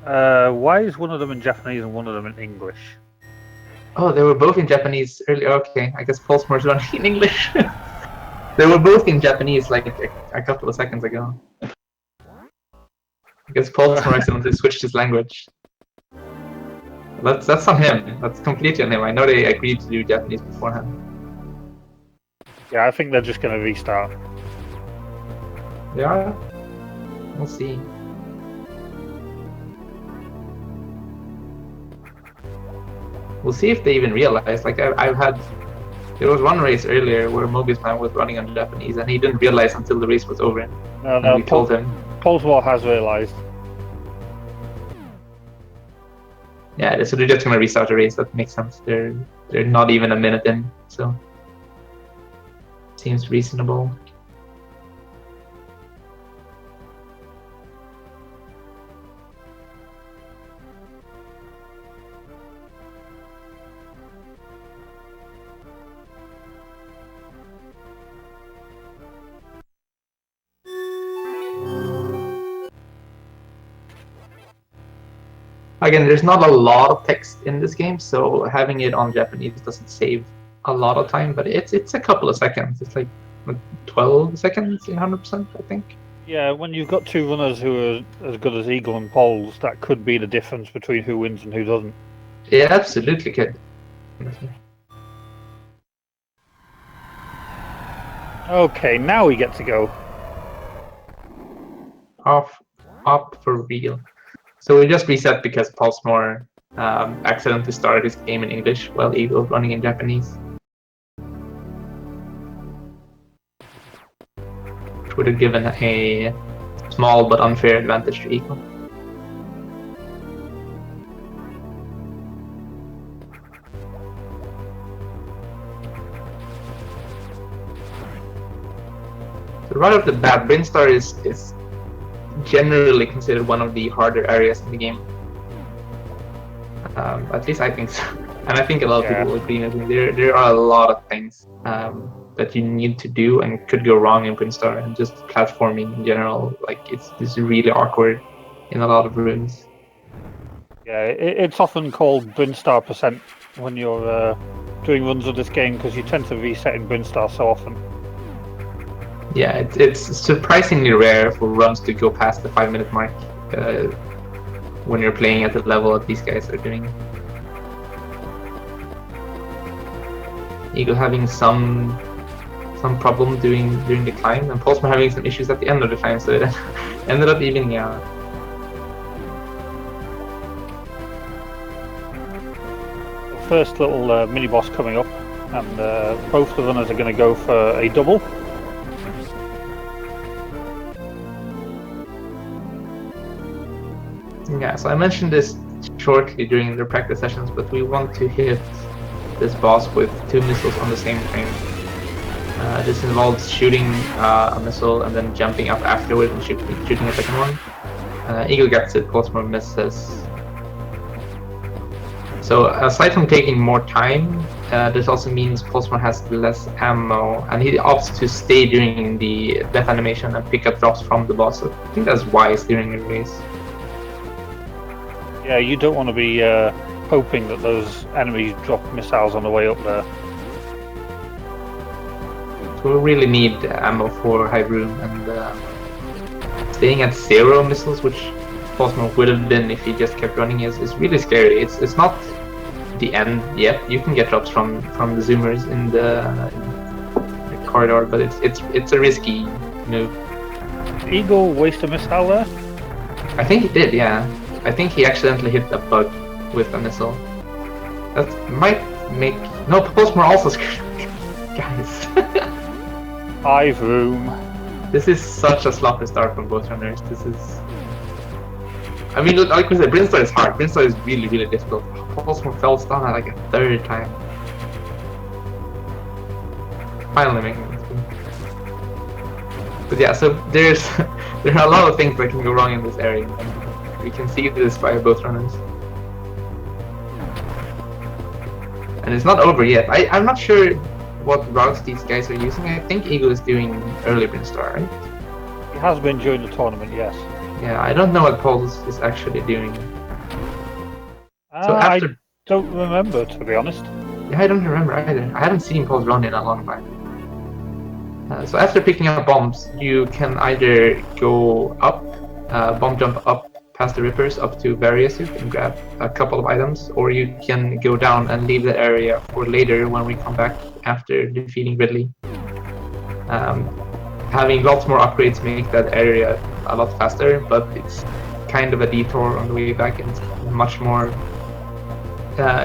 Why is one of them in Japanese and one of them in English? Oh, they were both in Japanese earlier. Okay, I guess Pollsmor's running in English. They were both in Japanese like a couple of seconds ago. I guess Pollsmor accidentally switched his language. That's on him. That's completely on him. I know they agreed to do Japanese beforehand. Yeah, I think they're just going to restart. They are. We'll see. We'll see if they even realize. Like I've had, there was one race earlier where Mobius man was running on Japanese, and he didn't realize until the race was over. And we told him. Pollsmor has realised. Yeah, so they're just gonna restart the race. That makes sense. They're not even a minute in, so seems reasonable. Again, there's not a lot of text in this game, so having it on Japanese doesn't save a lot of time, but it's a couple of seconds. It's like 12 seconds in 100%, I think. Yeah, when you've got two runners who are as good as Eagle and Poles, that could be the difference between who wins and who doesn't. Yeah, absolutely could. Okay, now we get to go. Up for real. So we just reset because Pollsmor accidentally started his game in English while Eagle was running in Japanese. Which would have given a small but unfair advantage to Eagle. So right off the bat, Brinstar is generally considered one of the harder areas in the game. At least I think so. And I think a lot of people will agree with me. There are a lot of things that you need to do and could go wrong in Brinstar, and just platforming in general. Like it's really awkward in a lot of rooms. Yeah, it's often called Brinstar percent when you're doing runs of this game because you tend to reset in Brinstar so often. Yeah, it's surprisingly rare for runs to go past the 5-minute mark when you're playing at the level that these guys are doing. Eagle having some problem during the climb, and Pollsmor having some issues at the end of the climb, so it ended up evening out. First little mini boss coming up, and both the runners are going to go for a double. Yeah, so I mentioned this shortly during the practice sessions, but we want to hit this boss with 2 missiles on the same frame. This involves shooting a missile and then jumping up afterward and shooting a second one. Eagle gets it, Pollsmor misses. So aside from taking more time, this also means Pollsmor has less ammo, and he opts to stay during the death animation and pick up drops from the boss. So I think that's wise during a race. Yeah, you don't want to be hoping that those enemies drop missiles on the way up there. So we really need ammo for high room, and staying at 0 missiles, which Pollsmor would have been if he just kept running, is really scary. It's not the end yet. You can get drops from the zoomers in the corridor, but it's a risky move. Eagle waste a missile there? I think he did, yeah. I think he accidentally hit a bug with a missile. That might make... No, Pollsmor also screwed. Guys. High room. This is such a sloppy start from both runners. This is... I mean, like we said, Brinstar is hard. Brinstar is really, really difficult. Pollsmor fell down at like a 3rd time. Finally making it. But yeah, so there are a lot of things that can go wrong in this area. We can see this by both runners. And it's not over yet. I'm not sure what routes these guys are using. I think Eagle is doing early Brinstar, right? It has been during the tournament, yes. Yeah, I don't know what Pulse is actually doing. So I after, don't remember, to be honest. yeah, I don't remember either. I haven't seen Pulse run in a long time. So after picking up bombs, you can either go up, bomb jump up past the Rippers up to Barrier Suit and grab a couple of items, or you can go down and leave the area for later when we come back after defeating Ridley. Having lots more upgrades make that area a lot faster, but it's kind of a detour on the way back and it's much more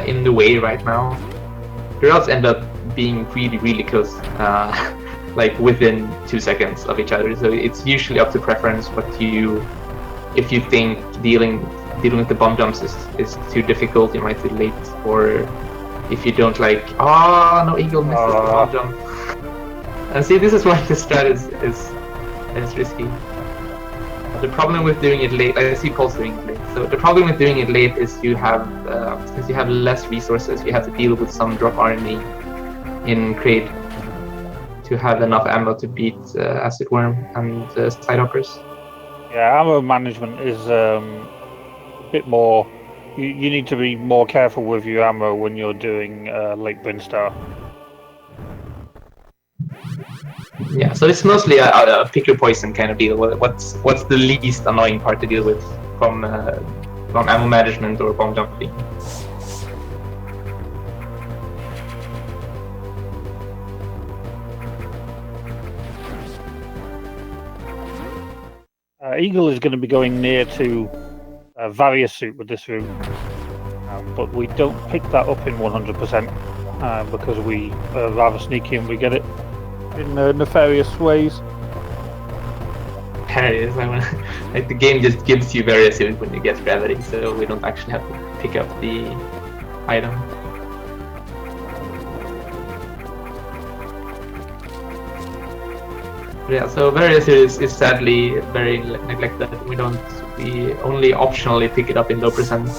in the way right now. The routes end up being really, really close. Like within 2 seconds of each other, so it's usually up to preference if you think dealing with the bomb jumps is too difficult, you might be late, or if you don't like, no, Eagle misses the bomb jump. And see, this is why the strat is risky. The problem with doing it late, I see Pulse doing it late, so the problem with doing it late is you have, since you have less resources, you have to deal with some drop RNG in Kraid to have enough ammo to beat Acid Worm and Sidehoppers. Yeah, ammo management is a bit more. You need to be more careful with your ammo when you're doing late Brinstar. Yeah, so it's mostly a pick your poison kind of deal. What's the least annoying part to deal with from ammo management or bomb jumping? Eagle is going to be going near to Various Suit with this route, but we don't pick that up in 100% because we are rather sneaky and we get it in nefarious ways. Like the game just gives you Various Suit when you get gravity, so we don't actually have to pick up the item. Yeah, so Various is sadly very neglected. We only optionally pick it up in low percent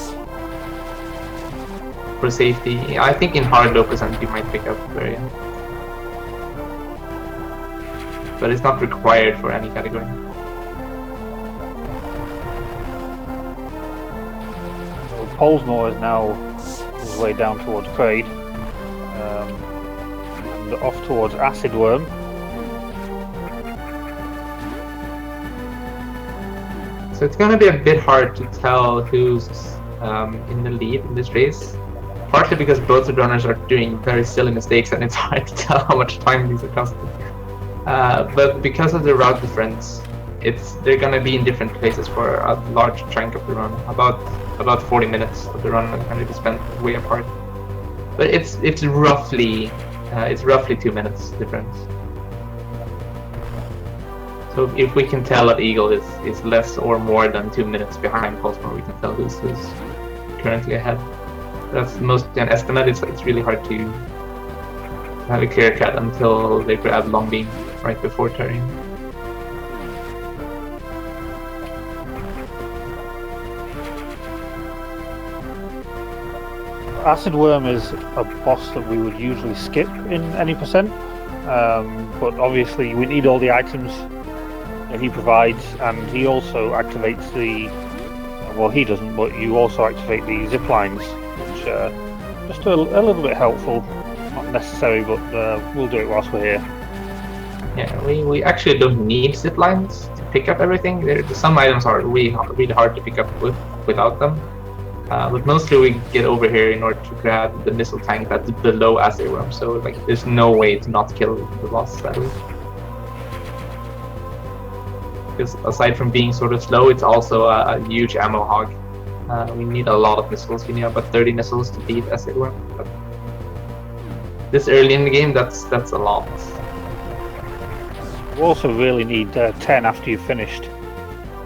for safety. I think in hard low percent you might pick up Variant, but it's not required for any category. So Pollsmor is now his way down towards Kraid and off towards Acid Worm. So it's going to be a bit hard to tell who's in the lead in this race, partly because both the runners are doing very silly mistakes and it's hard to tell how much time these are costing. But because of the route difference, they're going to be in different places for a large chunk of the run. About 40 minutes of the run are going to be spent way apart. But it's roughly 2 minutes difference. So if we can tell that Eagle is less or more than 2 minutes behind Pollsmor, we can tell who's currently ahead. That's mostly an estimate. It's really hard to have a clear cut until they grab Long Beam right before turning. Acid Worm is a boss that we would usually skip in any percent, but obviously we need all the items that he provides, and he also activates the. Well, he doesn't, but you also activate the zip lines, which are just a little bit helpful. Not necessary, but we'll do it whilst we're here. Yeah, we actually don't need zip lines to pick up everything. Some items are really hard to pick up without them. But mostly we get over here in order to grab the missile tank that's below Acid Worm, so like there's no way to not kill the boss that way. Because aside from being sort of slow, it's also a huge ammo hog. We need a lot of missiles. We need about 30 missiles to beat Acid Worm. But this early in the game, that's a lot. You also really need 10 after you've finished.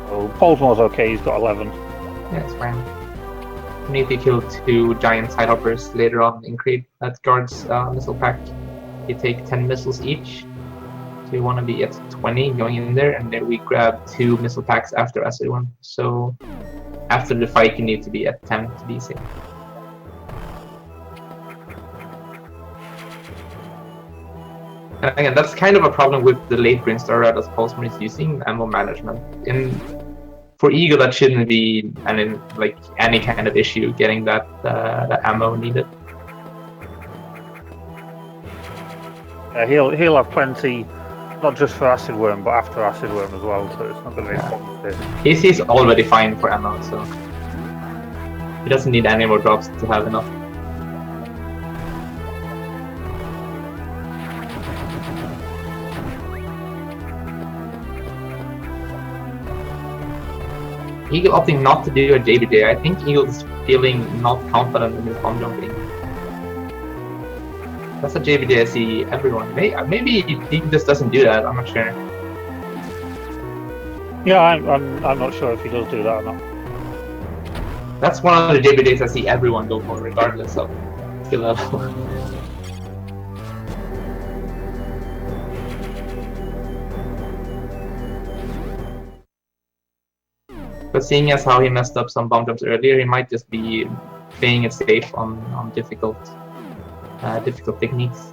So Pollsmor's okay, he's got 11. Yeah, it's fine. We need to kill 2 giant Sidehoppers later on in Kraid that guards missile pack. You take 10 missiles each. So you want to be at 20 going in there, and then we grab 2 missile packs after Acid Worm. So after the fight, you need to be at 10 to be safe. And again, that's kind of a problem with the late Brinstar route as Pollsmor is using ammo management. for Eagle, that shouldn't be any kind of issue getting that ammo needed. He'll have plenty, not just for Acid Worm, but after Acid Worm as well. So it's not going to be a problem for him. He's already fine for ammo, so he doesn't need any more drops to have enough. Eagle opting not to do a JBJ. I think Eagle's feeling not confident in his bomb jumping. That's a JBJ I see everyone. Maybe Eagle just doesn't do that. I'm not sure. Yeah, I'm not sure if he does do that or not. That's one of the JBJs I see everyone go for, regardless of skill level. But seeing as how he messed up some bomb jumps earlier, he might just be playing it safe on difficult techniques.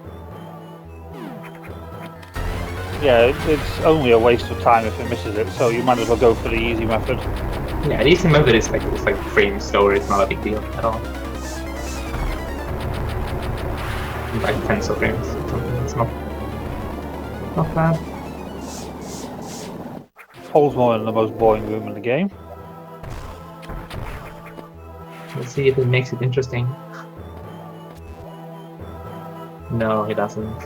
Yeah, it's only a waste of time if he misses it, so you might as well go for the easy method. Yeah, the easy method is like frames slower. It's not a big deal at all. Like tens of frames. It's not bad. Pollsmor in the most boring room in the game. Let's see if it makes it interesting. No, he doesn't.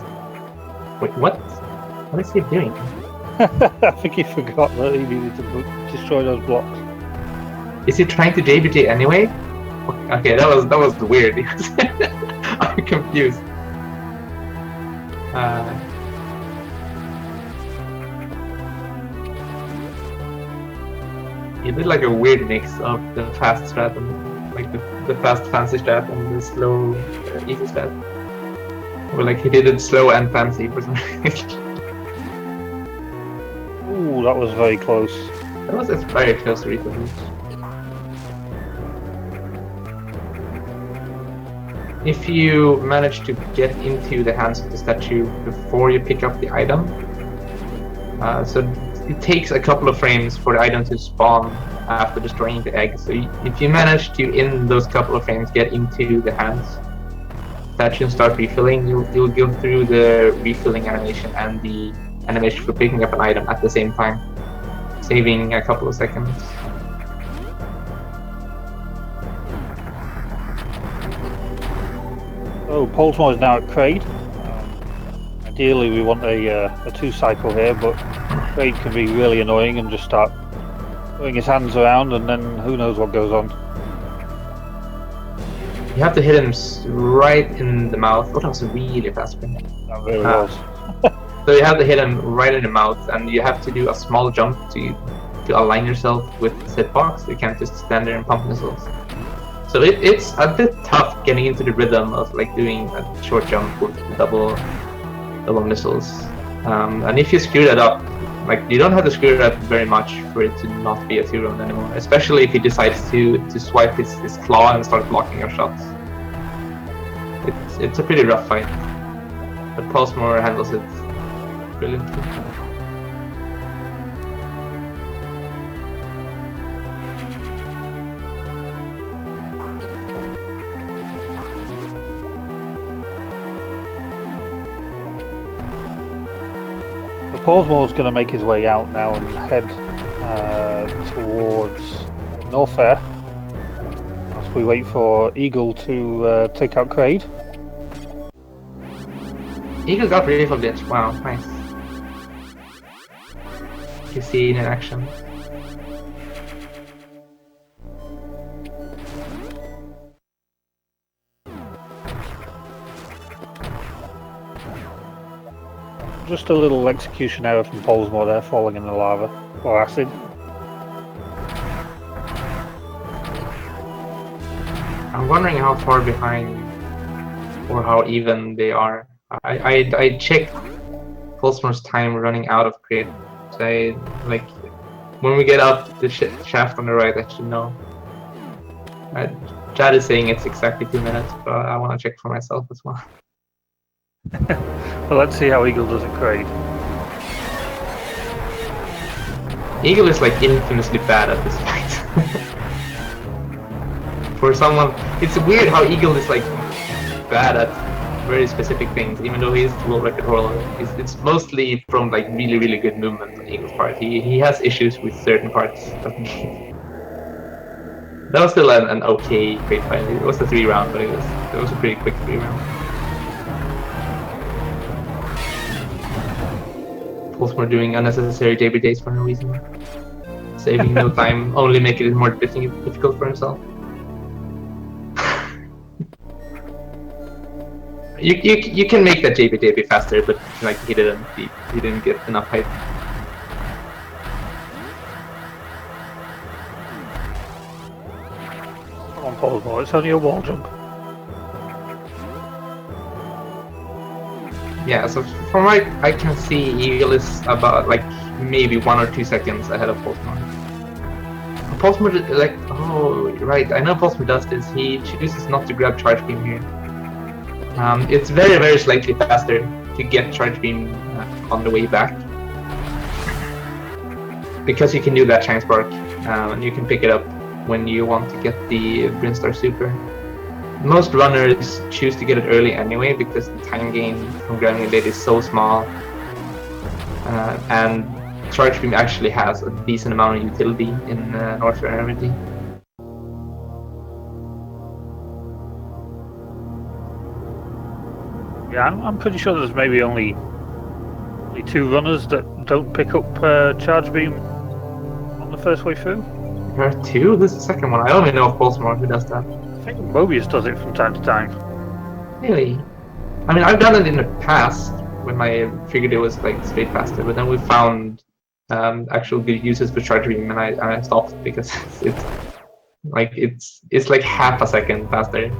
Wait, what? What is he doing? I think he forgot that he needed to destroy those blocks. Is he trying to JBJ anyway? Okay, that was weird. I'm confused. He did like a weird mix of the fast strat and like the fast fancy strat and the slow easy strat. Or like he did it slow and fancy for some reason. Ooh, that was very close. That was very close to reach. If you manage to get into the hands of the statue before you pick up the item, so it takes a couple of frames for the item to spawn after destroying the egg. So if you manage to, in those couple of frames, get into the hands statue and start refilling, you'll go through the refilling animation and the animation for picking up an item at the same time, saving a couple of seconds. Oh, Pollsmor is now at Kraid. Ideally we want a 2-cycle here, but Kraid can be really annoying and just start throwing his hands around, and then who knows what goes on. You have to hit him right in the mouth. Oh, that was a really fast spin. That really was. So you have to hit him right in the mouth, and you have to do a small jump to align yourself with the hitbox. You can't just stand there and pump missiles. So it's a bit tough getting into the rhythm of like doing a short jump with double missiles. And if you screw that up, like you don't have to screw it up very much for it to not be a 2-round anymore. Especially if he decides to swipe his claw and start blocking your shots. It's a pretty rough fight, but Pollsmor handles it brilliantly. Pollsmor's going to make his way out now and head towards Norfair as we wait for Eagle to take out Kraid. Eagle got rid of it. Wow, nice. You see it in action. Just a little execution error from Pollsmor there, falling in the lava or acid. I'm wondering how far behind or how even they are. I checked Pollsmor's time running out of Kraid. So like when we get up the shaft on the right, I should know. Chad is saying it's exactly 2 minutes, but I want to check for myself as well. Well, let's see how Eagle does at Kraid. Eagle is like infamously bad at this fight. For someone, it's weird how Eagle is like bad at very specific things, even though he's the world record holder. It's mostly from like really good movement on Eagle's part. He has issues with certain parts of the game. That was still an okay great fight. It was a 3-round, but it was a pretty quick 3-round. Pollsmor doing unnecessary JBJs for no reason. Saving no time, only making it more difficult for himself. You can make that JBJ faster, but like he didn't get enough height. Come on, Pollsmor, it's only a wall jump. Yeah, so from what I can see, Eagle is about like maybe 1 or 2 seconds ahead of Pollsmor. Pollsmor, like, oh right, I know Pollsmor does this. He chooses not to grab charge beam here. It's very slightly faster to get charge beam on the way back, because you can do that Shine Spark, and you can pick it up when you want to get the Brinstar Super. Most runners choose to get it early anyway, because the time gain from grabbing it late is so small, and charge beam actually has a decent amount of utility in Northern Energy. Yeah, I'm pretty sure there's maybe only 2 runners that don't pick up charge beam on the first way through. There are 2? This is the second one. I don't even know if Pollsmor who does that. I think Mobius does it from time to time. Really? I mean, I've done it in the past when I figured it was like straight faster, but then we found actual good uses for charge beam, and I stopped because it's like half a second faster.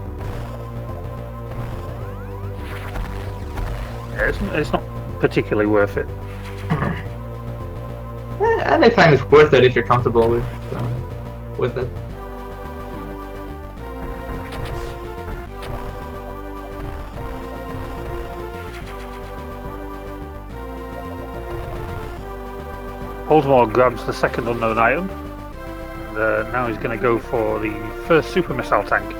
Yeah, it's not particularly worth it. Anytime it's worth it if you're comfortable with it. Pollsmor grabs the second unknown item, and now he's going to go for the first super missile tank.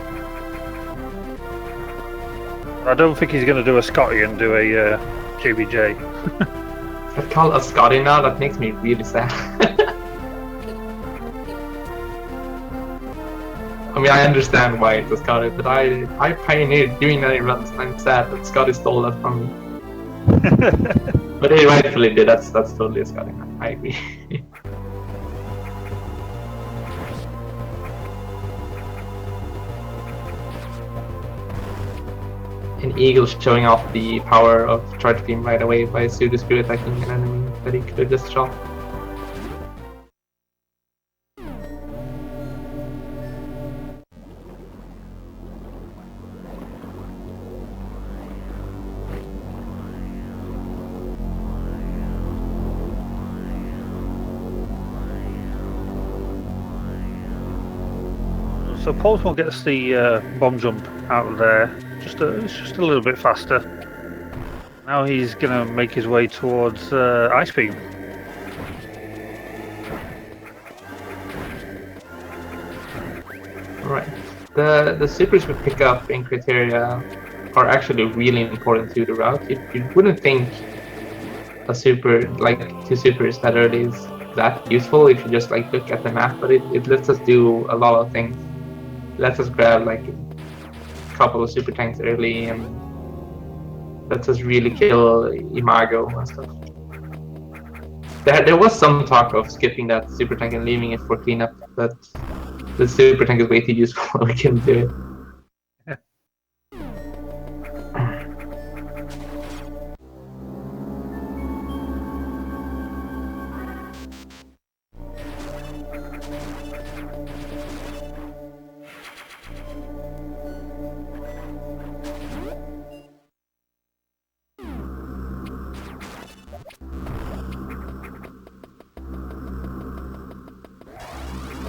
I don't think he's going to do a Scotty and do a JBJ. I call a Scotty now, that makes me really sad. I mean, I understand why it's a Scotty, but I pioneered doing that in runs, and I'm sad that Scotty stole that from me. But he rightfully did, that's totally a Scotty now, I agree. An Eagle showing off the power of charge beam right away by pseudo spirit attacking an enemy that he could have just shot. So Pollsmor gets the bomb jump out of there. It's just a little bit faster. Now he's gonna make his way towards Ice Beam. Right. The supers we pick up in criteria are actually really important to the route. You wouldn't think a super, like 2 supers that early is that useful if you just like look at the map, but it lets us do a lot of things. Lets us grab like a couple of super tanks early, and lets us really kill Imago and stuff. There was some talk of skipping that super tank and leaving it for cleanup, but the super tank is way too useful. We can do it.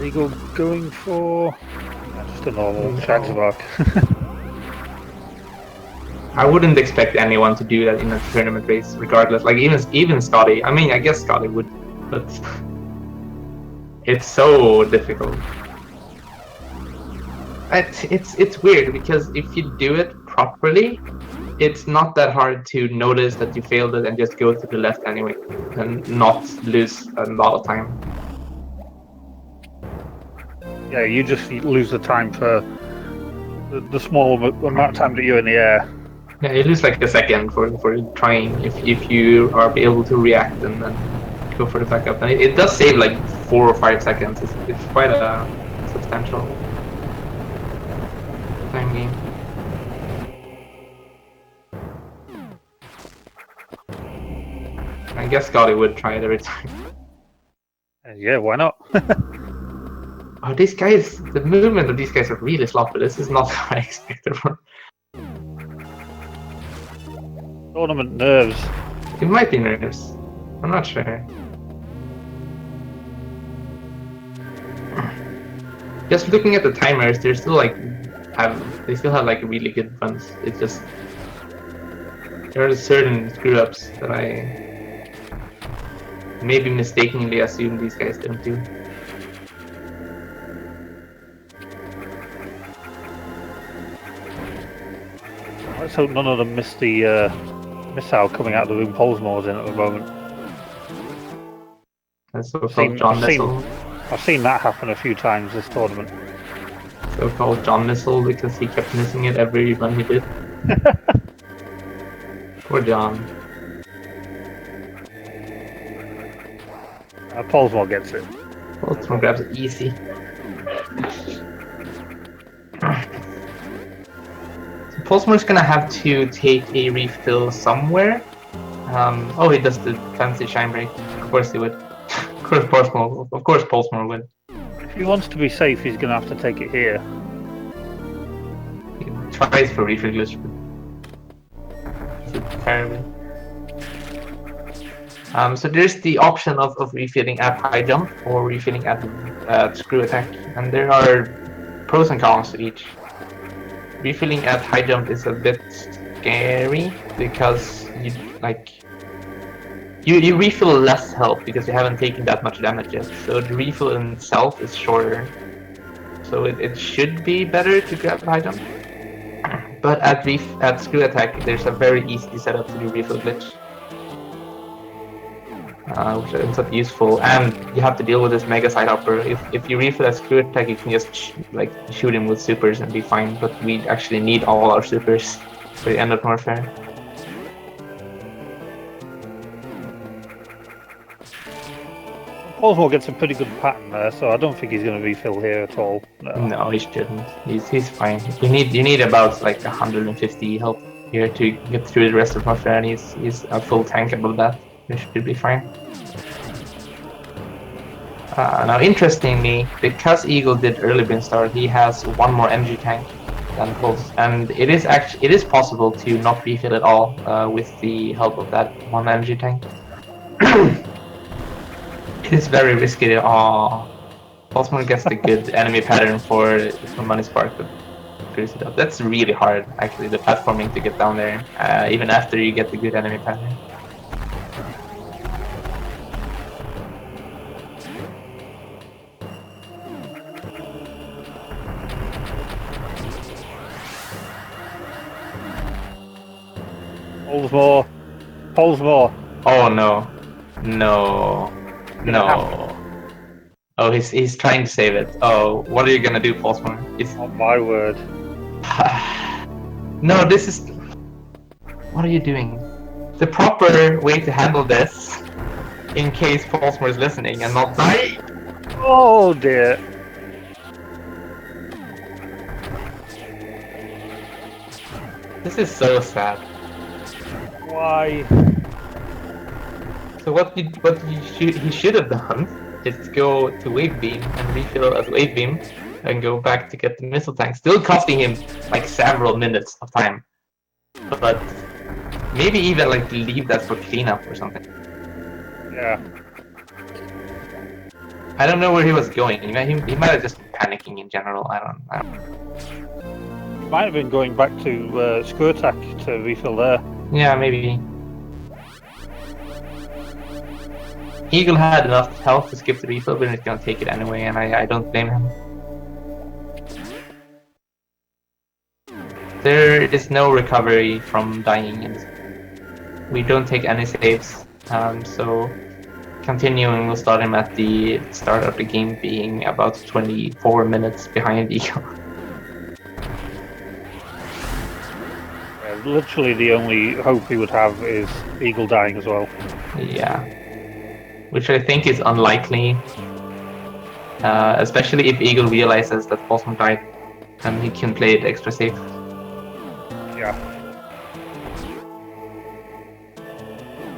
Eagle going for just a normal Shagzabak. I wouldn't expect anyone to do that in a tournament race, regardless. Like even Scotty. I mean, I guess Scotty would, but It's so difficult. It's weird because if you do it properly, it's not that hard to notice that you failed it and just go to the left anyway, and not lose a lot of time. Yeah, you just lose the time for the small amount of time that you're in the air. Yeah, you lose like a second for trying if you are able to react and then go for the backup. And it does save like 4 or 5 seconds. It's quite a substantial time game. I guess Scotty would try it every time. Yeah, why not? Oh, these guys, the movement of these guys are really sloppy. This is not what I expected from. Tournament nerves. It might be nerves. I'm not sure. Just looking at the timers, they're still like they still have like really good runs. It's just there are certain screw ups that I maybe mistakenly assume these guys don't do. Let's hope none of them miss the missile coming out of the room Pollsmor's in at the moment. That's so-called John Missile. I've seen that happen a few times this tournament. So-called John Missile because he kept missing it every run he did. Poor John. Pollsmor gets it. Pollsmor grabs it easy. Pollsmor's gonna have to take a refill somewhere. Oh, he does the fancy shine break. Of course he would. Of course Pollsmor would. If he wants to be safe, he's gonna have to take it here. He tries for refill glitch, but terribly. So there's the option of refilling at high jump or refilling at screw attack, and there are pros and cons to each. Refilling at high jump is a bit scary because you refill less health because you haven't taken that much damage yet. So the refill in itself is shorter. So it should be better to grab high jump. But at screw attack, there's a very easy setup to do refill glitch, which ends up useful. And you have to deal with this mega side hopper. If you refill at screw attack, you can just shoot him with supers and be fine. But we actually need all our supers for the end of warfare. Pollsmor gets a pretty good pattern there, so I don't think he's going to refill here at all. No, he shouldn't. He's fine. You need about like 150 health here to get through the rest of warfare, and he's a full tank above that. He should be fine. Now, interestingly, because Eagle did early bin start, he has one more energy tank than Pulse, and it is possible to not refill at all with the help of that one energy tank. It is very risky. Pollsmor gets the good enemy pattern for Money Spark, but screws it up. That's really hard, actually, the platforming to get down there, even after you get the good enemy pattern. Pollsmor. Oh no. No. Oh, he's trying to save it. Oh, what are you gonna do, Pollsmor? Oh my word. No, this is... What are you doing? The proper way to handle this, in case Pollsmor is listening and not dying. Oh dear. This is so sad. Why? So what he should have done is go to Wave Beam and refill as Wave Beam and go back to get the missile tank, still costing him like several minutes of time. But maybe even like leave that for cleanup or something. Yeah. I don't know where he was going. He might have just been panicking in general. I don't. He might have been going back to screw attack to refill there. Yeah, maybe. Eagle had enough health to skip the refill, but he's gonna take it anyway, and I don't blame him. There is no recovery from dying, and we don't take any saves, so continuing will start him at the start of the game being about 24 minutes behind Eagle. Literally the only hope he would have is Eagle dying as well. Yeah. Which I think is unlikely. Especially if Eagle realizes that Pollsmor died and he can play it extra safe. Yeah.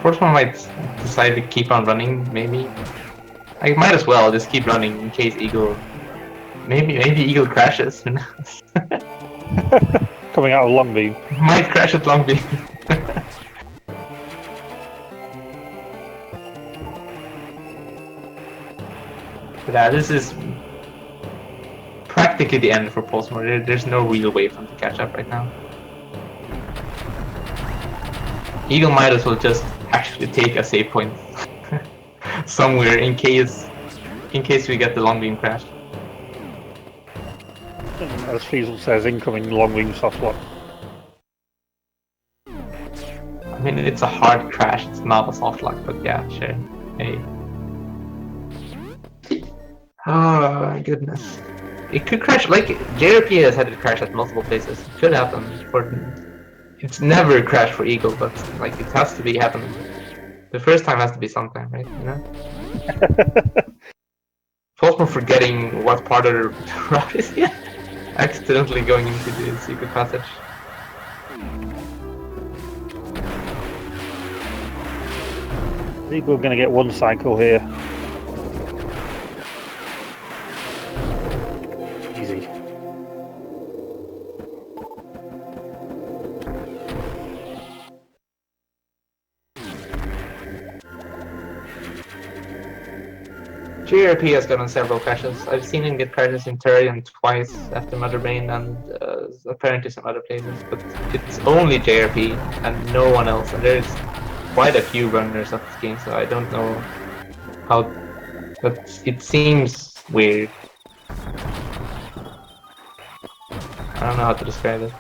Pollsmor might decide to keep on running, maybe. I might as well just keep running in case Eagle... Maybe Eagle crashes, who knows? Coming out of long beam. Might crash at long beam. Yeah, this is practically the end for Pollsmor. There's no real way for him to catch up right now. Eagle might as well just actually take a save point somewhere in case we get the long beam crash. As Fiesel says, incoming long beam soft lock. I mean, it's a hard crash. It's not a soft lock, but yeah, sure. Hey. Oh my goodness. It could crash, like, JRP has had it crash at multiple places. It could happen it's never crashed for Eagle, but, like, it has to be happening. The first time has to be sometime, right, you know? Pollsmor forgetting what part of the route is yet. Accidentally going into the secret passage. I think we're going to get one cycle here. Easy. JRP has gotten several crashes. I've seen him get crashes in Turian twice after Mother Brain and apparently some other places, but it's only JRP and no one else, and there's quite a few runners of this game, so I don't know how... but it seems weird. I don't know how to describe it.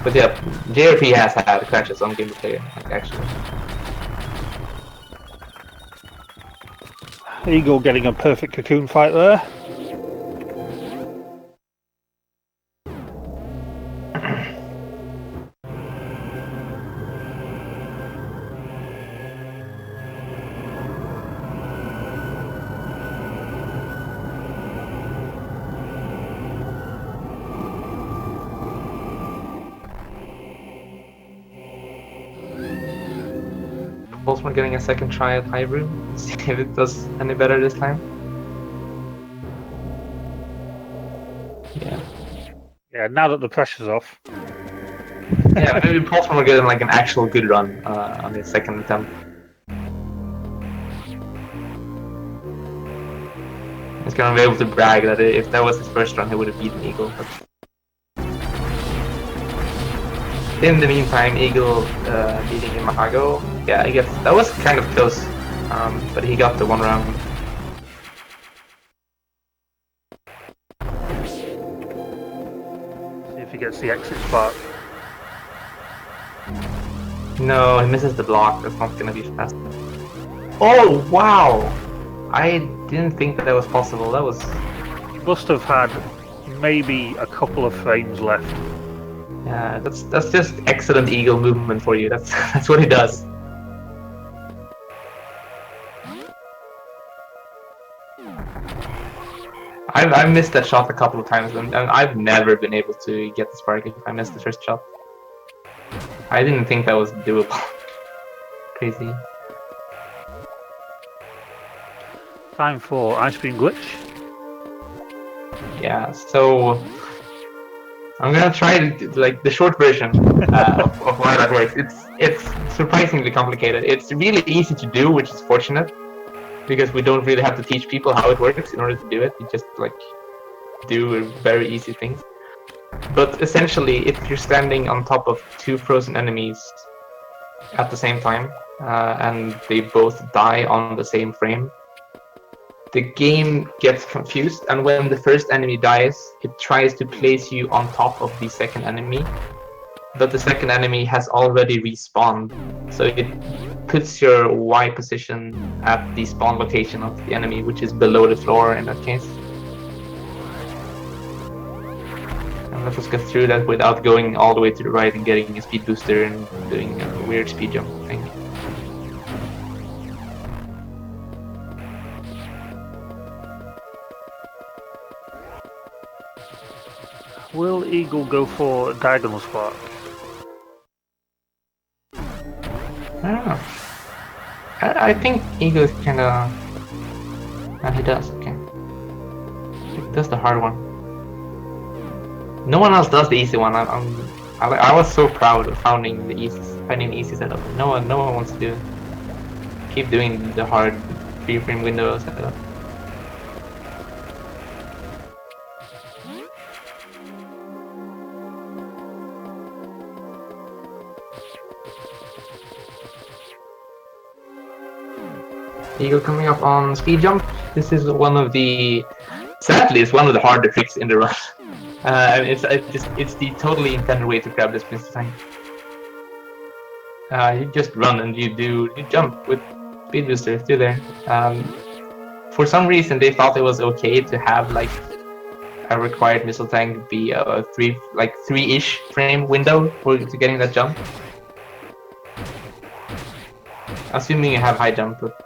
But yeah, JRP has had crashes on Game of Player, like, actually. Eagle getting a perfect cocoon fight there. Pollsmor getting a second try at High Room. See if it does any better this time. Yeah. Yeah, now that the pressure's off. Yeah, maybe Pollsmor getting like an actual good run on his second attempt. He's gonna be able to brag that if that was his first run, he would have beaten Eagle. But in the meantime, Eagle beating Imahago. Yeah, I guess that was kind of close, but he got the one round. See if he gets the exit spot. No, he misses the block. That's not gonna be fast. Oh wow! I didn't think that was possible. That was... He must have had maybe a couple of frames left. Yeah, that's just excellent Eagle movement for you. That's what he does. I've missed that shot a couple of times, and I've never been able to get the spark if I missed the first shot. I didn't think that was doable. Crazy. Time for Ice Cream Glitch. Yeah, so I'm gonna try to, like, the short version of why that works. It's surprisingly complicated. It's really easy to do, which is fortunate, because we don't really have to teach people how it works in order to do it. We just, like, do very easy things. But essentially, if you're standing on top of two frozen enemies at the same time, and they both die on the same frame, the game gets confused, and when the first enemy dies, it tries to place you on top of the second enemy, but the second enemy has already respawned, so it puts your Y position at the spawn location of the enemy, which is below the floor in that case. And let us get through that without going all the way to the right and getting a speed booster and doing a weird speed jump thing. Will Eagle go for Diagonal Spark? I think Eagle is kind of... he does, okay. He does the hard one. No one else does the easy one. I was so proud of finding the easy setup. No one wants to do it. Keep doing the hard 3-frame window setup. Eagle coming up on speed jump. This is one of the, sadly, it's one of the harder tricks in the run. It's the totally intended way to grab this Mr. Tank. You just run and you jump with speed booster through there. For some reason, they thought it was okay to have like a required missile tank be a three-ish frame window to getting that jump. Assuming you have high jump, but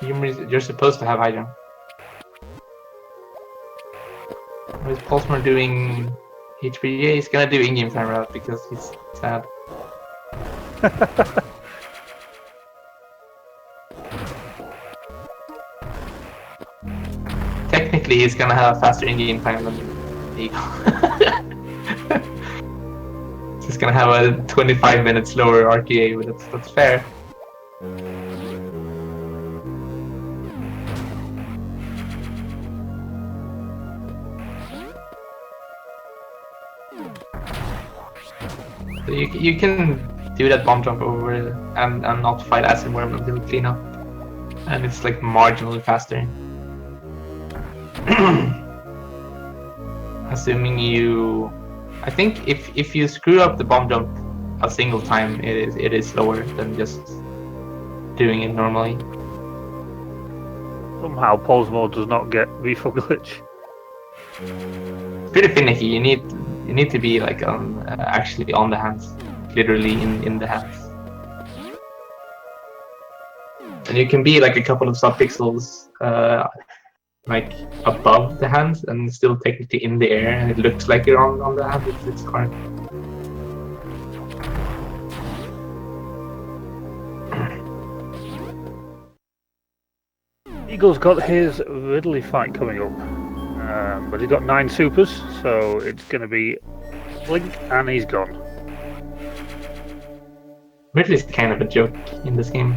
you're supposed to have high jump. What is Pollsmor doing? HPA? He's gonna do in-game time route because he's sad. Technically, he's gonna have a faster in-game time than Eagle. He's gonna have a 25 minutes slower RTA, but that's fair. So you can do that bomb jump over and not fight Acid Worm until clean up, and it's like marginally faster. Assuming you, I think if you screw up the bomb jump a single time, it is slower than just doing it normally. Somehow Pollsmor does not get refill glitch. It's pretty finicky. You need to be like actually on the hands, literally in the hands. And you can be like a couple of sub-pixels like above the hands and still technically in the air, and it looks like you're on the hand. It's hard. Eagle's got his Ridley fight coming up, but he's got 9 supers, so it's going to be blink and he's gone. Ridley's kind of a joke in this game.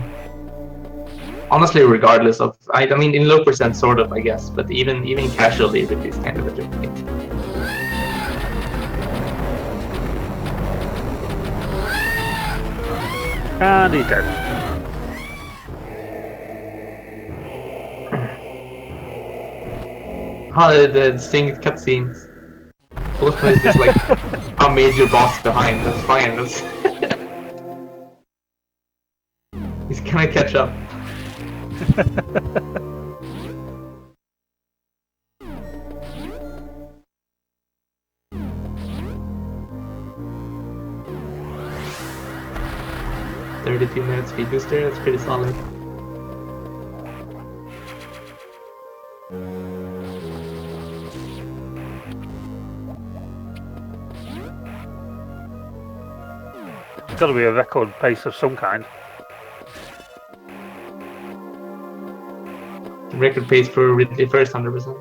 Honestly, regardless of, I mean, in low percent, sort of, I guess, but even casually, Ridley's kind of a joke. And he's dead. The distinct cutscenes. Pollsmor is just like a major boss behind. That's fine. He's gonna catch up. "32 minutes speed booster. That's pretty solid." It's got to be a record pace of some kind. Record pace for Ridley first, 100%.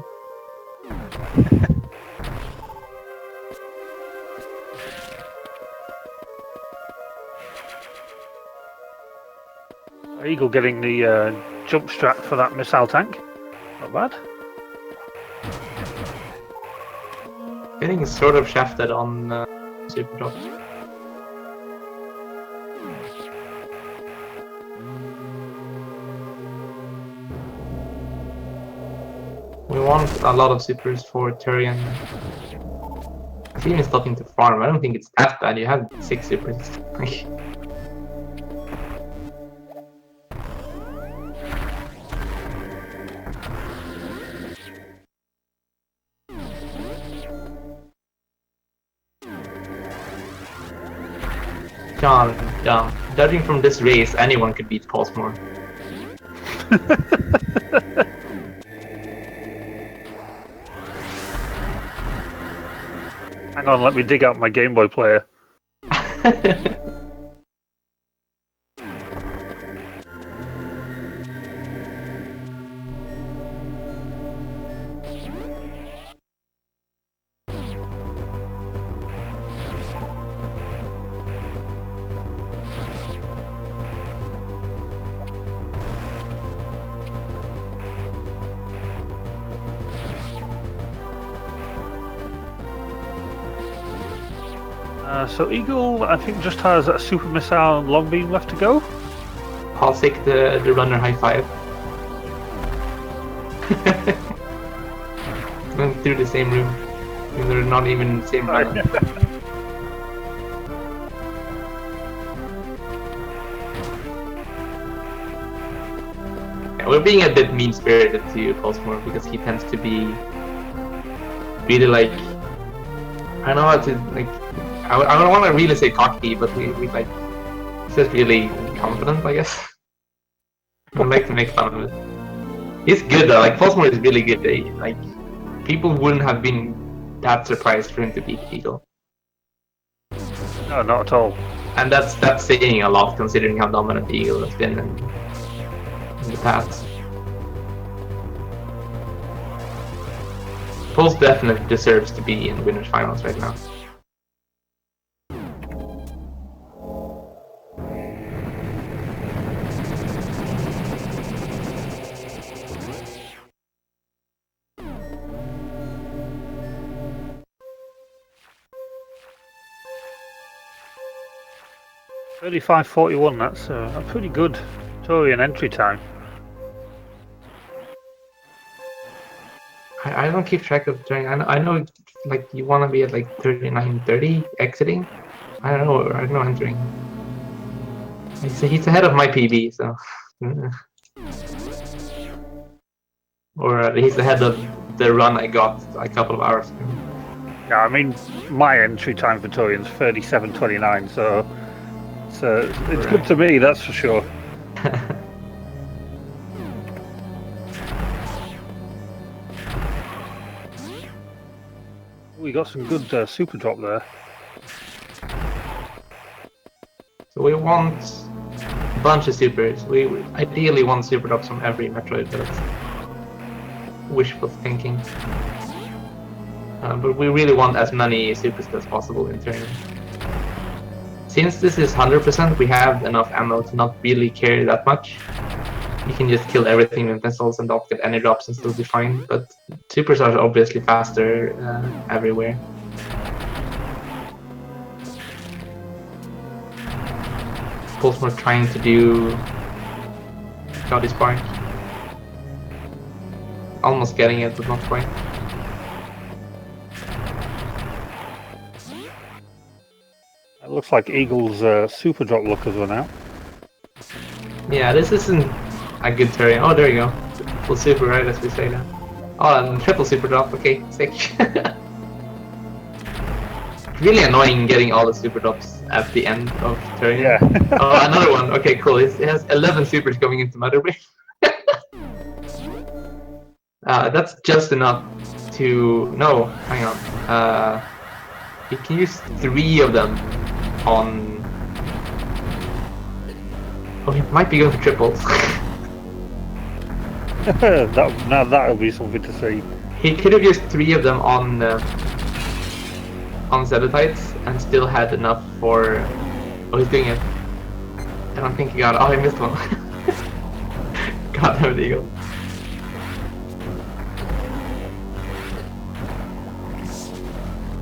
Eagle getting the jump strat for that missile tank. Not bad. Getting sort of shafted on super drops. We want a lot of supers for Turian. If you're even stopping to farm, I don't think it's that bad. You have 6 supers. John, judging from this race, anyone could beat Pollsmor. Hang on, let me dig out my Game Boy player. So Eagle, I think, just has a super missile and long beam left to go. I'll take the runner high five. Went through the same room. And they're not even the same runner. Yeah, we're being a bit mean-spirited to Pollsmor because he tends to be really like, I don't know how to like. I don't want to really say cocky, but we like, he's just really confident, I guess. I like to make fun of it. He's good though, like Pollsmor is really good. Like, people wouldn't have been that surprised for him to beat Eagle. No, not at all. And that's saying a lot considering how dominant Eagle has been in the past. Polls definitely deserves to be in winners finals right now. $35.41, that's a pretty good Torian entry time. I don't keep track of during. I know like you want to be at like 39:30 exiting. I don't know entering. He's ahead of my PB, so or he's ahead of the run I got a couple of hours ago. Yeah, I mean my entry time for Torian's 37:29, so it's good to me, that's for sure. We got some good super drop there. So we want a bunch of supers. We ideally want super drops from every Metroid, but that's wishful thinking. But we really want as many supers as possible in turn. Since this is 100%, we have enough ammo to not really care that much. You can just kill everything with pistols and not get any drops and still be fine, but supers are obviously faster everywhere. Pollsmor trying to do Gaudy Spark. Almost getting it, but not quite. It looks like Eagle's super drop look has run out. Yeah, this isn't a good turn. Oh, there you go. Full super, right, as we say now. Oh, and triple super drop. Okay, sick. Really annoying getting all the super drops at the end of turn. Yeah. Oh, another one. Okay, cool. It has 11 supers going into Mother Brain. That's just enough to... No, hang on. You can use 3 of them on... Oh, he might be going for triples. Now that'll be something to see. He could have used 3 of them on Zebedites and still had enough for... Oh, he's doing it. I don't think he got it. Oh, he missed one. God damn it, Eagle.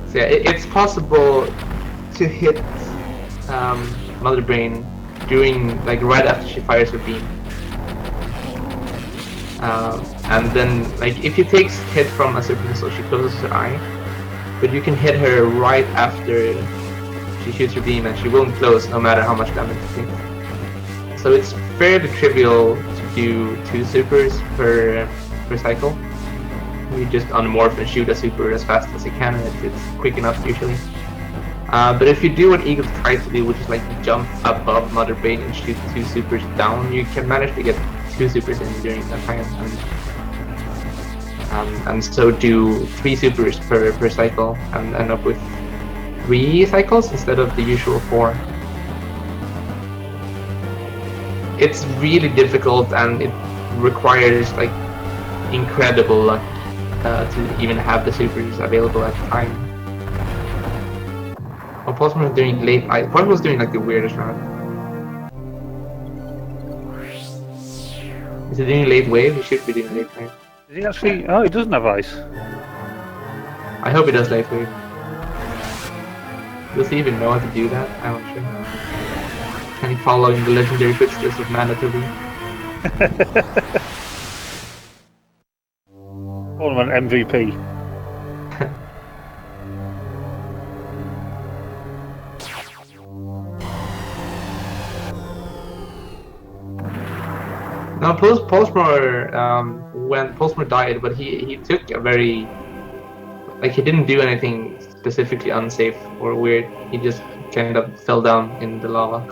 So yeah, it's possible to hit Mother Brain during, like, right after she fires her beam. And then, like, if you take hit from a super missile, she closes her eye, but you can hit her right after she shoots her beam, and she won't close no matter how much damage she takes. So it's fairly trivial to do 2 supers per cycle. You just unmorph and shoot a super as fast as you can, and it's quick enough usually. But if you do what Eagle tries to do, which is like jump above Mother Brain and shoot 2 supers down, you can manage to get 2 supers in during that time. And so do 3 supers per cycle and end up with 3 cycles instead of the usual 4. It's really difficult, and it requires like incredible luck to even have the supers available at the time. Oh, Pollsmor is doing late. Pollsmor was doing like the weirdest route. Is he doing late wave? He should be doing late wave. Is he actually? Oh, he doesn't have ice. I hope he does late wave. Does he even know how to do that? I'm not sure. Can he follow in the legendary footsteps of Manitoba? Tournament MVP. No, Pollsmor, when Pollsmor died, but he took a very, like, he didn't do anything specifically unsafe or weird. He just kind of fell down in the lava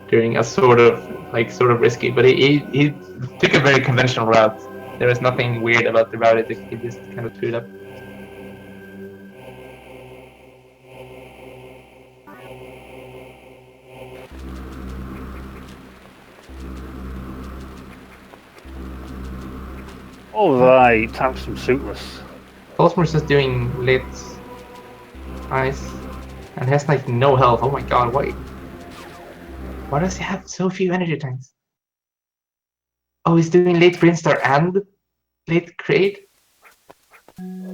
during a sort of risky, but he took a very conventional route. There was nothing weird about the route. He just kind of screwed up. Alright, time for some suitless. Pollsmor's just doing late ice and has like no health. Oh my god, why does he have so few energy tanks? Oh, he's doing late Brainstar and late Crate?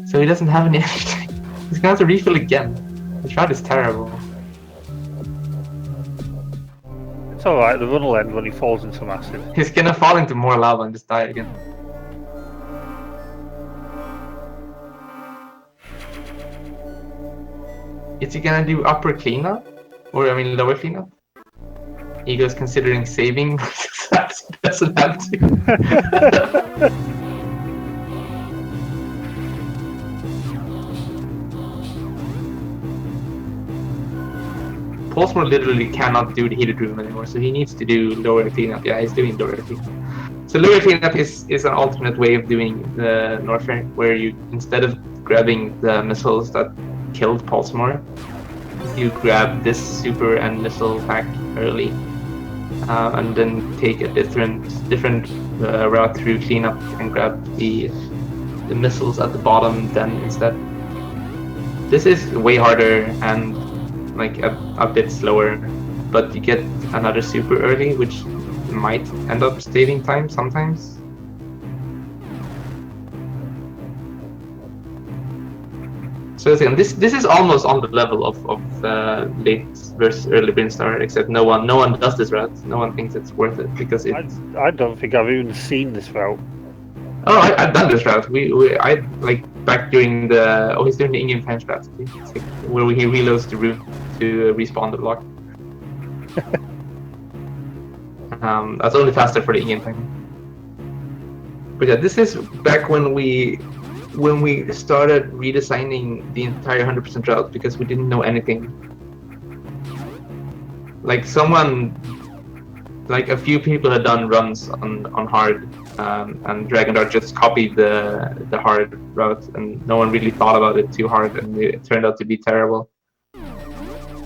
So he doesn't have any energy tanks. He's gonna have to refill again. The shot is terrible. It's alright, the run will end when he falls into massive. He's gonna fall into more lava and just die again. Is he gonna do upper cleanup? Or, I mean, lower cleanup? Ego's considering saving, doesn't have to. Pollsmor literally cannot do the heated room anymore, so he needs to do lower cleanup. Yeah, he's doing lower cleanup. So lower cleanup is an alternate way of doing the Norfair, where you, instead of grabbing the missiles that killed Pollsmor, you grab this super and missile pack early, and then take a different route through cleanup and grab the missiles at the bottom then instead. This is way harder and like a bit slower, but you get another super early, which might end up saving time sometimes. So this is almost on the level of late versus early Brainstar, except no one does this route. No one thinks it's worth it because it's. I don't think I've even seen this route. Oh, I've done this route. I like back during the. Oh, he's doing the in-game time strat, where he reloads the room to respawn the block. That's only faster for the in-game time. But yeah, this is back when we started redesigning the entire 100% route because we didn't know anything. Like a few people had done runs on hard, and Dragon Dart just copied the hard route, and no one really thought about it too hard, and it turned out to be terrible.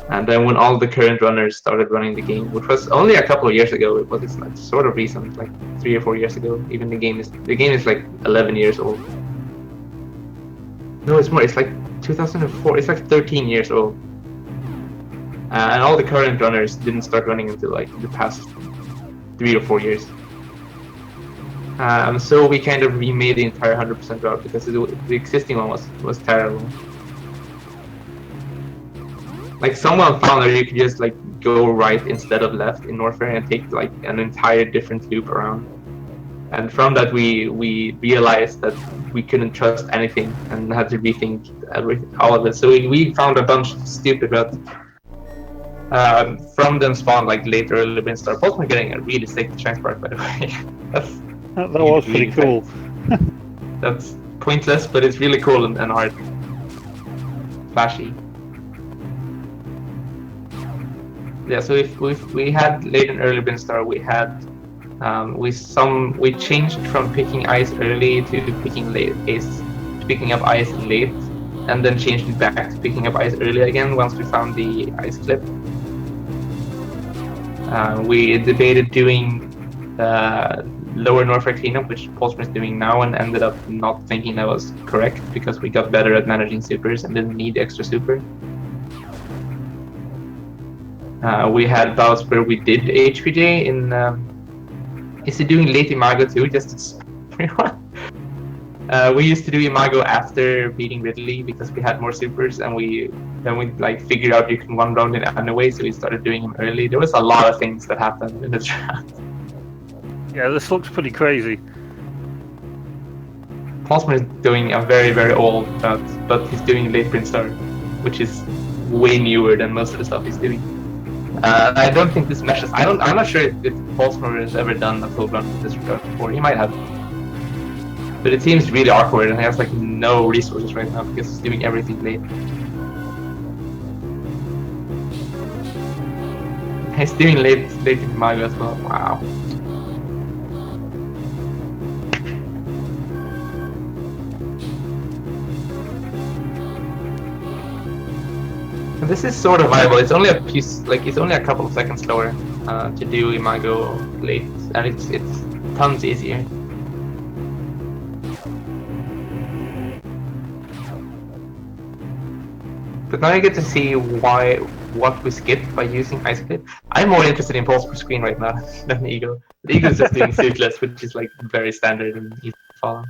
And then when all the current runners started running the game, which was only a couple of years ago, it's like sort of recent, like 3 or 4 years ago. Even the game is like 11 years old. No, it's more. It's like 2004. It's like 13 years old. And all the current runners didn't start running until like the past 3 or 4 years. So we kind of remade the entire 100% route because the existing one was terrible. Like someone found that you could just like go right instead of left in Norfair and take like an entire different loop around. And from that, we realized that we couldn't trust anything and had to rethink all of it. So we found a bunch of stupid routes. From them spawned like later early Brinstar. Pollsmor getting a really sick transport, by the way. That was pretty cool. That's pointless, but it's really cool and hard. Flashy. Yeah, so if we had late and early Brinstar, we had we changed from picking ice early to picking up ice late, and then changed it back to picking up ice early again once we found the ice clip. We debated doing lower Norfolk cleanup, which Pollsmor is doing now, and ended up not thinking that was correct because we got better at managing supers and didn't need extra super. We had bouts where we did HPJ in. Is he doing late Imago too? Just we used to do Imago after beating Ridley because we had more supers, and then we like figured out you can one round it anyway, so we started doing him early. There was a lot of things that happened in the draft. Yeah, this looks pretty crazy. Pollsmor is doing a very, very old route, but he's doing late Brinstar, which is way newer than most of the stuff he's doing. I don't think this meshes. I'm not sure if Pollsmor has ever done a full run with this route before. He might have. But it seems really awkward, and he has like no resources right now because he's doing everything late. He's doing late in Mago as well. Wow. This is sort of viable. It's only it's only a couple of seconds slower to do Imago late, and it's tons easier. But now you get to see what we skipped by using Ice Clip. I'm more interested in Pollsmor screen right now than Eagle. The Eagle is just doing suitless, which is like very standard and easy to follow.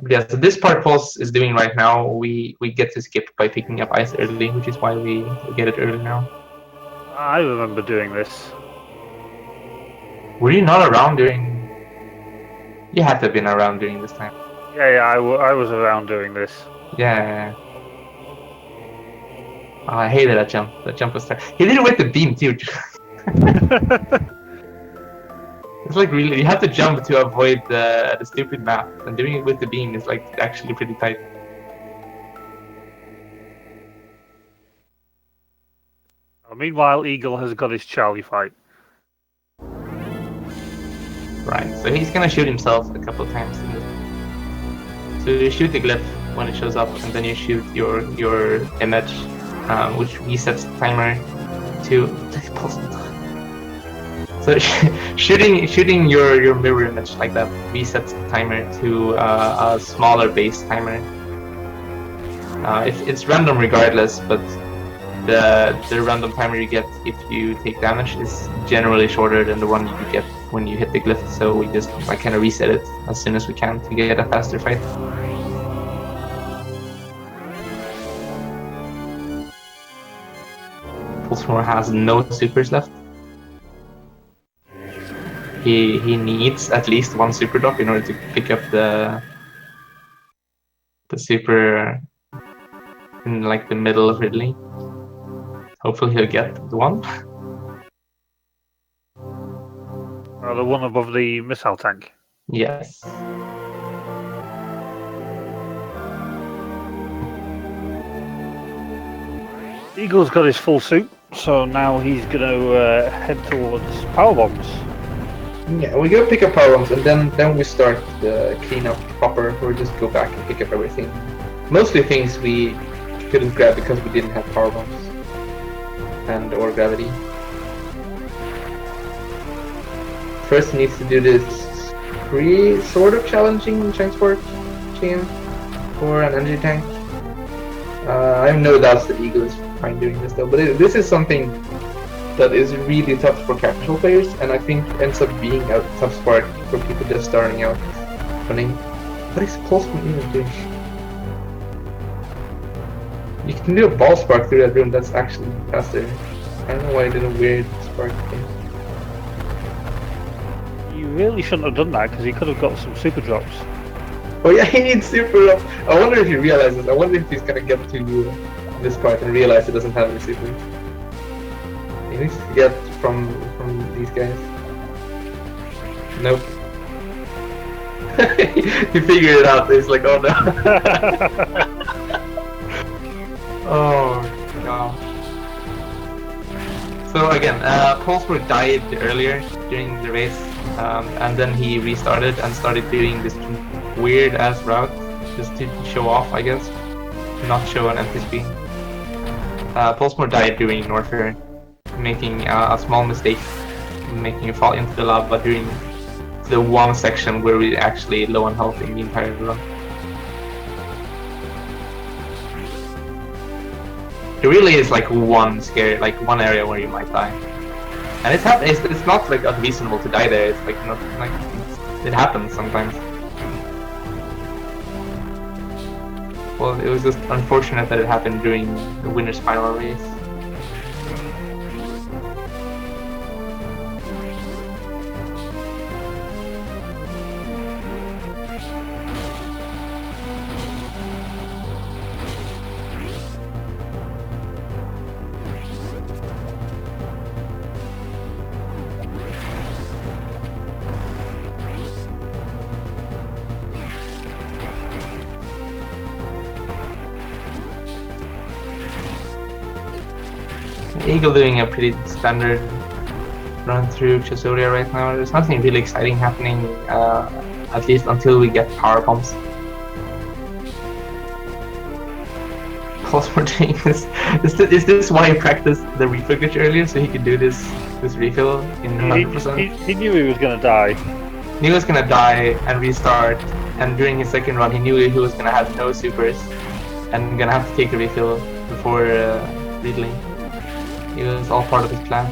Yeah, so this part Pulse is doing right now, we get to skip by picking up ice early, which is why we get it early now. I remember doing this. Were you not around during... You had to have been around during this time. Yeah, I was around doing this. Yeah. Oh, I hated that jump. That jump was terrible. He did it with the beam too. It's like really, you have to jump to avoid the stupid map, and doing it with the beam is like actually pretty tight. Meanwhile, Eagle has got his Charlie fight. Right, so he's gonna shoot himself a couple of times. So you shoot the glyph when it shows up, and then you shoot your image, which resets the timer to... So shooting your mirror image like that resets the timer to a smaller base timer. It's random regardless, but the random timer you get if you take damage is generally shorter than the one you get when you hit the glyph. So we just like kind of reset it as soon as we can to get a faster fight. Pollsmor has no supers left. He needs at least one super drop in order to pick up the super in like the middle of Ridley. Hopefully he'll get the one. The one above the missile tank. Yes. Eagle's got his full suit, so now he's going to head towards power bombs. Yeah, we go pick up power bombs, and then we start the cleanup proper, where we just go back and pick up everything. Mostly things we couldn't grab because we didn't have power bombs or gravity. First needs to do this sort of challenging transport chain for an energy tank. I have no doubts that Eagle is fine doing this though, but this is something that is really tough for casual players, and I think ends up being a tough spark for people just starting out running. What is Pollsmor even doing? You can do a ball spark through that room, that's actually faster. I don't know why I did a weird spark thing. You really shouldn't have done that because he could have got some super drops. Oh yeah, he needs super up. I wonder if he realizes. I wonder if he's gonna get to this part and realize he doesn't have any super. He needs to get from these guys. Nope. He figured it out. He's like, oh no. Oh god. So again, Pollsmor died earlier during the race, and then he restarted and started doing this weird ass route just to show off, I guess, to not show an empty screen. Pollsmor died during Norfair, making a small mistake, making a fall into the lava during the one section where we actually low on health in the entire run. It really is like one area where you might die, and it's not like unreasonable to die there. It's like not like it happens sometimes. Well, it was just unfortunate that it happened during the winner's final race. Eagle doing a pretty standard run through Chasuria right now. There's nothing really exciting happening, at least until we get power bombs. Pollsmor doing this. Is this why he practiced the refill glitch earlier, so he could do this refill in 100%? He knew he was gonna die. He was gonna die and restart, and during his second run he knew he was gonna have no supers and gonna have to take a refill before riddling. It was all part of his plan.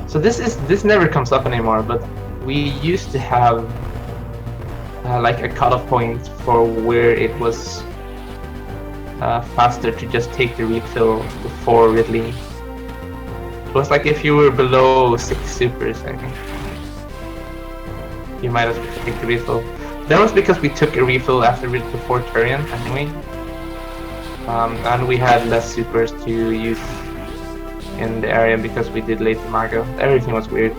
So this never comes up anymore, but we used to have like a cutoff point for where it was faster to just take the refill before riddling. It was like if you were below 6 supers, I think, you might as well take the refill. That was because we took a refill before Turian anyway, and we had less supers to use in the area because we did late Imago. Everything was weird.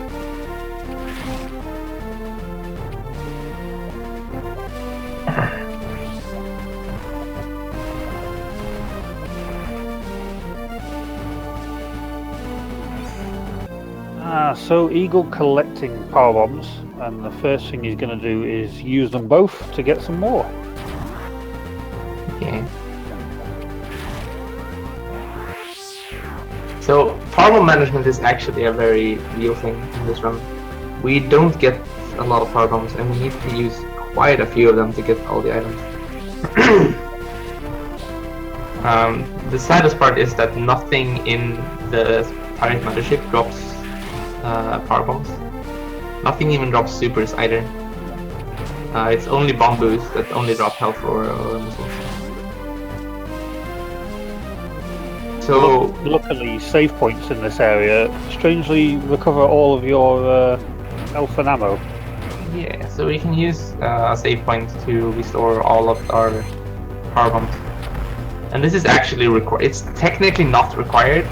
So Eagle collecting power bombs, and the first thing he's going to do is use them both to get some more. Okay. So power bomb management is actually a very real thing in this run. We don't get a lot of power bombs, and we need to use quite a few of them to get all the items. The saddest part is that nothing in the pirate mothership drops power bombs. Nothing even drops supers either. It's only bomb boosts that only drop health or missiles. So luckily, save points in this area strangely recover all of your health and ammo. Yeah, so we can use a save point to restore all of our power bombs. And this is actually required. It's technically not required,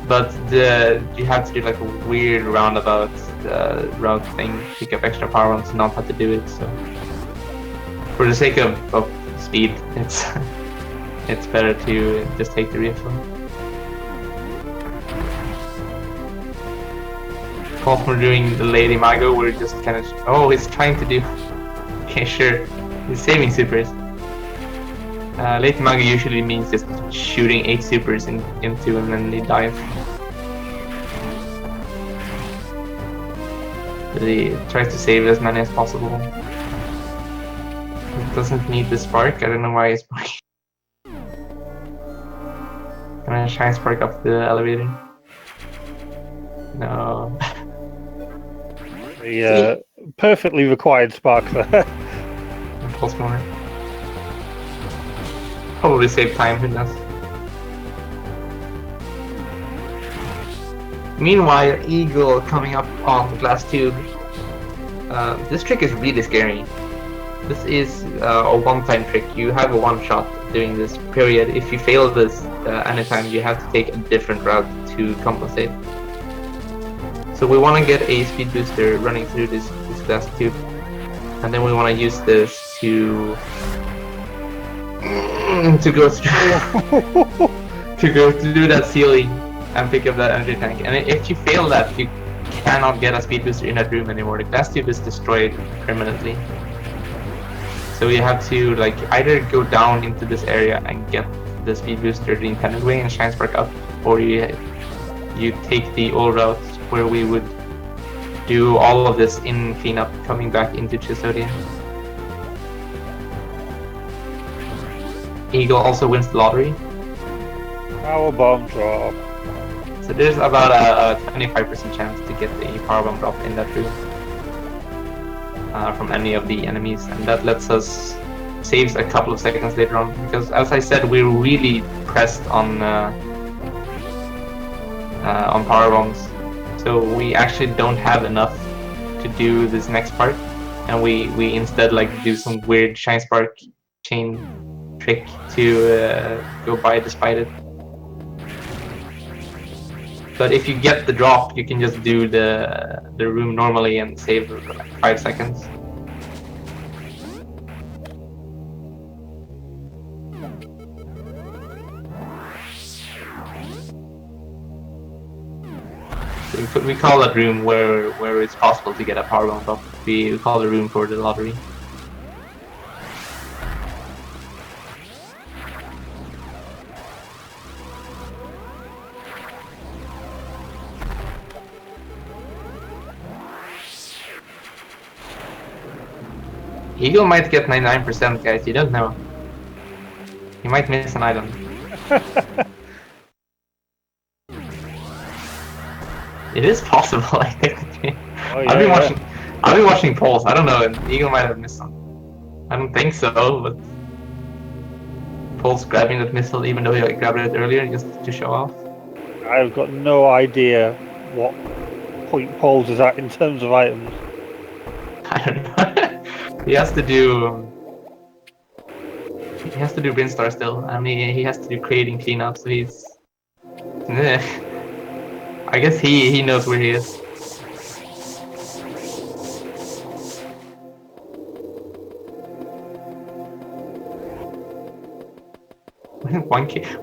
but you have to do like a weird roundabout route thing, pick up extra power bombs, not have to do it. So for the sake of speed, it's it's better to just take the refill. Pollsmor doing the Lady Mago, we're just kind of he's trying to do. Okay, sure, he's saving supers. Late Mago usually means just shooting 8 supers into him and he dies. But he tries to save as many as possible. He doesn't need the spark, I don't know why he's sparking. Can I try and spark up the elevator? No. The perfectly required spark there. Pollsmor. Probably save time, who knows? Meanwhile, Eagle coming up on the glass tube. This trick is really scary. This is a one-time trick. You have a one-shot doing this, period. If you fail this anytime, you have to take a different route to compensate. So we want to get a speed booster running through this glass tube. And then we want to use this to go through to go through that ceiling and pick up that energy tank. And if you fail that, you cannot get a speed booster in that room anymore. The glass tube is destroyed permanently. So you have to like either go down into this area and get the speed booster the intended way and shine spark up, or you take the old route where we would do all of this in cleanup, coming back into Chesodia. Eagle also wins the lottery. Our bomb drop. So there's about a 25% chance to get a power bomb drop in that room from any of the enemies, and that lets us saves a couple of seconds later on, because as I said, we're really pressed on power bombs, so we actually don't have enough to do this next part, and we instead like do some weird shine spark chain trick to go by despite it. But if you get the drop, you can just do the room normally and save like 5 seconds. So we call that room where it's possible to get a power bomb drop. We call the room for the lottery. Eagle might get 99%, guys, you don't know. He might miss an item. It is possible, I think. Oh, yeah, I've been watching polls, I don't know, and Eagle might have missed some. I don't think so, but Polls grabbing that missile even though he grabbed it earlier just to show off. I've got no idea what point Polls is at in terms of items. I don't know. He has to do Brinstar still, and he has to do creating cleanup, so he's I guess he knows where he is.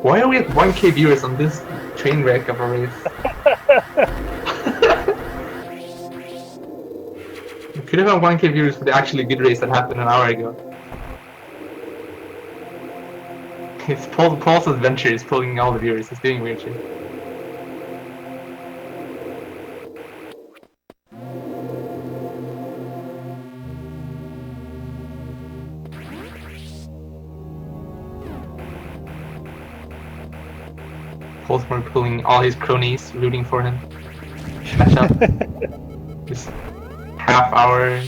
Why are we at 1K viewers on this train wreck of a race? We could have had 1K viewers for the actually good race that happened an hour ago. It's Paul's adventure is pulling all the viewers, he's doing weird shit. Pollsmor pulling all his cronies, rooting for him. Catch up. Just half hour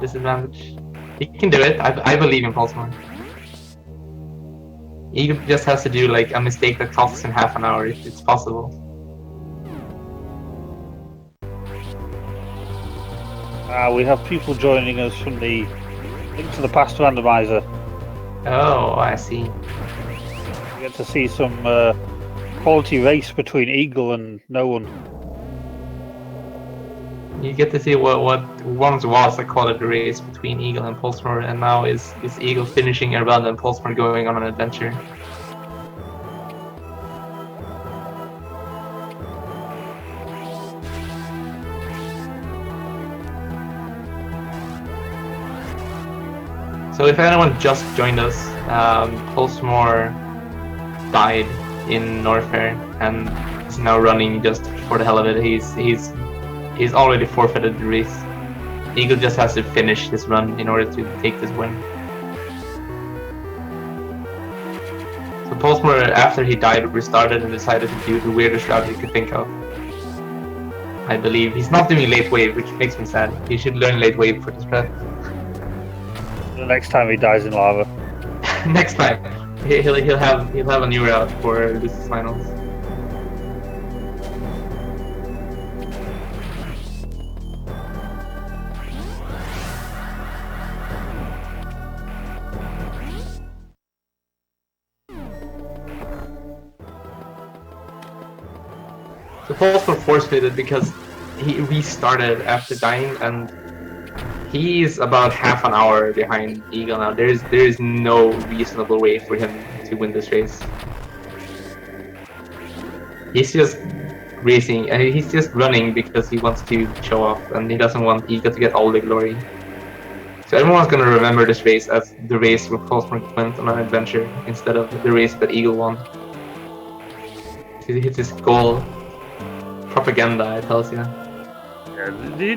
disadvantage. He can do it. I believe in Pollsmor. He just has to do like a mistake that costs him half an hour if it's possible. We have people joining us from the Link to the Past randomizer. Oh, I see. We get to see some quality race between Eagle and no one. You get to see what once was a quality race between Eagle and Pollsmor, and now is Eagle finishing a run and Pollsmor going on an adventure. So if anyone just joined us, Pollsmor died in Norfair and is now running just for the hell of it. He's already forfeited the race. Eagle just has to finish his run in order to take this win. So Pollsmor, after he died, restarted and decided to do the weirdest route he could think of. I believe he's not doing late wave, which makes me sad. He should learn late wave for this strat. The next time he dies in lava. Next time, he'll have a new route for Lucis Finals. So Pollsmor force-fitted because he restarted after dying, and he's about half an hour behind Eagle now. There is no reasonable way for him to win this race. He's just racing, and he's just running because he wants to show off, and he doesn't want Eagle to get all the glory. So everyone's gonna remember this race as the race where Pollsmor went on an adventure instead of the race that Eagle won. He hits his goal. Propaganda, it tells you. Yeah,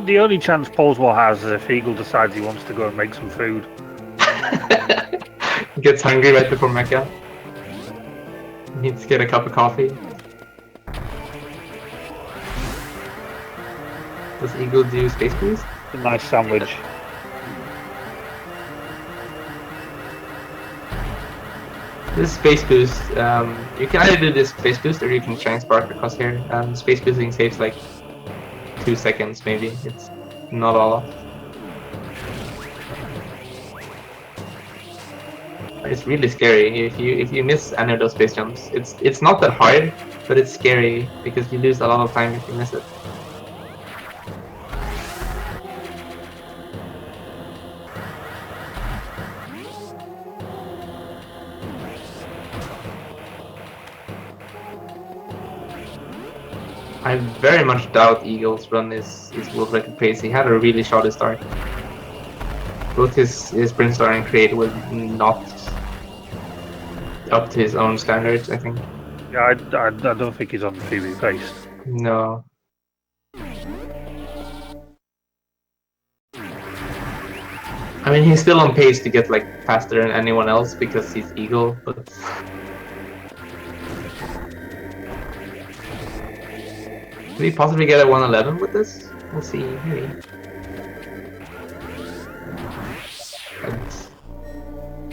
the only chance Pollsmor has is if Eagle decides he wants to go and make some food. Gets hungry right before Mecca. Needs to get a cup of coffee. Does Eagle do space boost? A nice sandwich. This space boost, you can either do this space boost or you can try and spark the crosshair. Space boosting saves like 2 seconds maybe. It's not a lot. It's really scary if you miss any of those space jumps. It's not that hard, but it's scary because you lose a lot of time if you miss it. I very much doubt Eagle's run is world record pace. He had a really shoddy start. Both his sprint start and crate was not up to his own standards, I think. Yeah, I don't think he's on the PB pace. No. I mean, he's still on pace to get like faster than anyone else because he's Eagle, but could he possibly get a 111 with this? We'll see, maybe.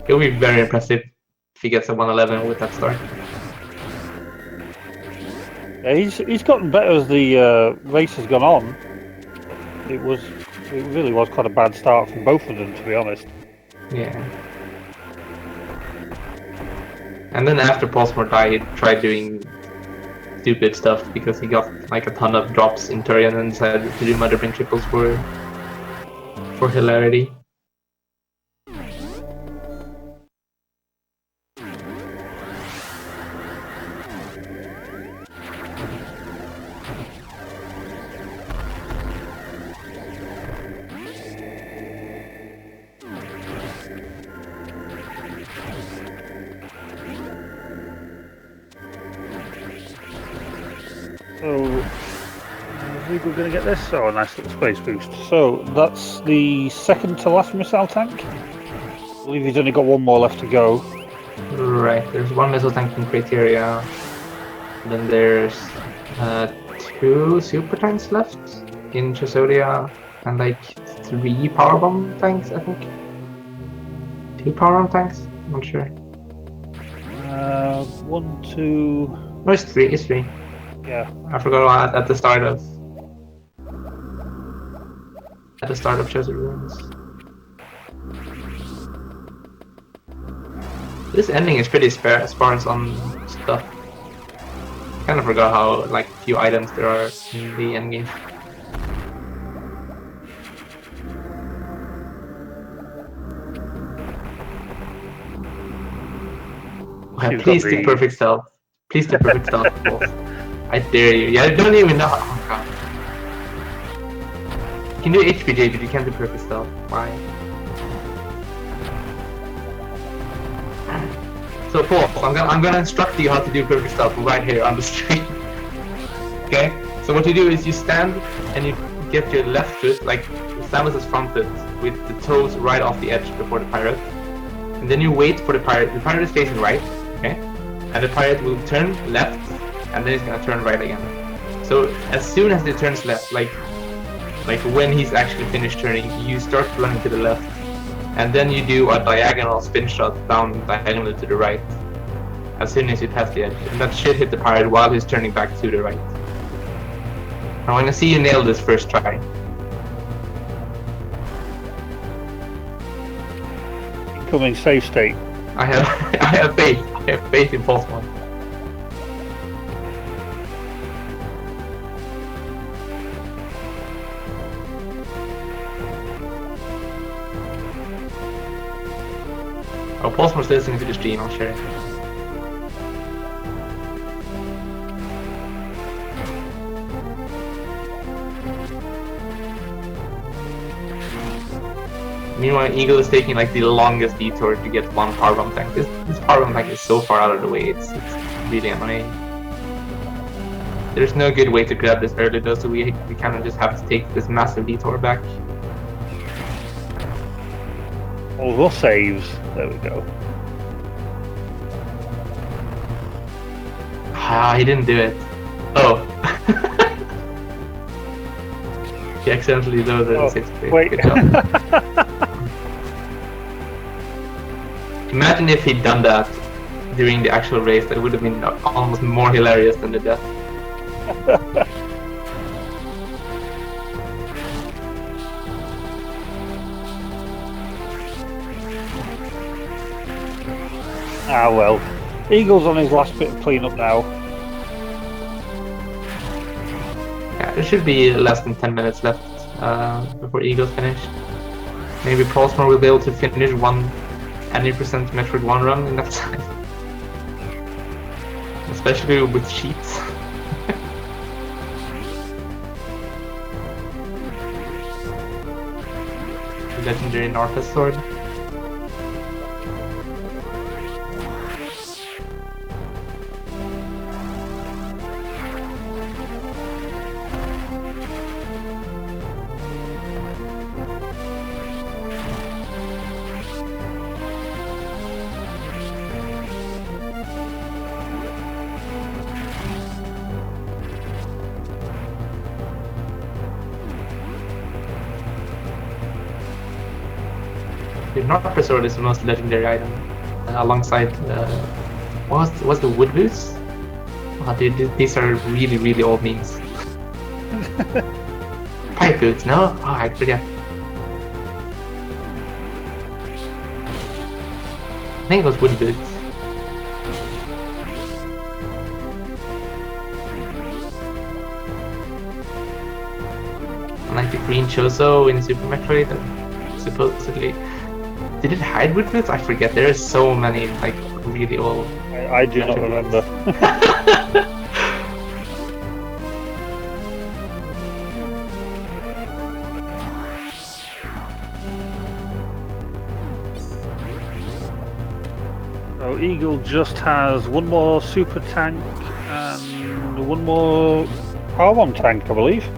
It'll be very impressive if he gets a 111 with that start. Yeah, he's gotten better as the race has gone on. It really was quite a bad start from both of them, to be honest. Yeah. And then after Pollsmor died, he tried doing stupid stuff because he got like a ton of drops in Turian and decided to do Motherbrain triples for hilarity. So, I think we're going to get this. Oh, a nice little space boost. So, that's the second to last missile tank. I believe he's only got one more left to go. Right, there's one missile tank in Criteria. And then there's 2 super tanks left in Chesodia. And like 3 power bomb tanks, I think. 2 power bomb tanks? I'm not sure. 1, 2... No, it's 3, it's 3. Yeah. I forgot at the start of Chosen Ruins. This ending is pretty sparse on stuff. Kind of forgot how like few items there are in the endgame. Please do perfect stealth. Please do perfect stealth. I dare you. Yeah, I don't even know. Oh god. You can do HPJ, but you can't do perfect stealth. Why? So Paul, I'm gonna instruct you how to do perfect stealth right here on the street. Okay? So what you do is you stand and you get your left foot, like Samus is front foot, with the toes right off the edge before the pirate. And then you wait for the pirate. The pirate is facing right, okay? And the pirate will turn left, and then he's gonna turn right again. So as soon as it turns left, like when he's actually finished turning, you start running to the left, and then you do a diagonal spin shot down diagonally to the right as soon as you pass the edge, and that should hit the pirate while he's turning back to the right. I want to see you nail this first try. Incoming save state. I have faith. I have faith in Pollsmor. Oh, Pollsmor's listening to the stream, I'm sure. Meanwhile, Eagle is taking like the longest detour to get one powerbomb tank. This powerbomb tank is so far out of the way, it's really annoying. There's no good way to grab this early though, so we kind of just have to take this massive detour back. All the saves. There we go. Ah, he didn't do it. Oh. He accidentally loaded the 6th grade. Wait. Good job. Imagine if he'd done that during the actual race, that would have been almost more hilarious than the death. Ah well. Eagle's on his last bit of cleanup now. Yeah, there should be less than 10 minutes left before Eagle's finished. Maybe Pollsmor will be able to finish 100% Metroid 1 run in that time. Especially with cheats. Legendary Northwest sword. The Northwest sword is the most legendary item, alongside what's the wood boots? Oh, these are really old memes. Pipe boots, no? Oh, I forget. I think it was wood boots. Like the green Chozo in Super Metroid, supposedly. Did it hide wood boots? I forget. There are so many like really old. I do not remember. So Eagle just has one more super tank and one more powerbomb tank, I believe.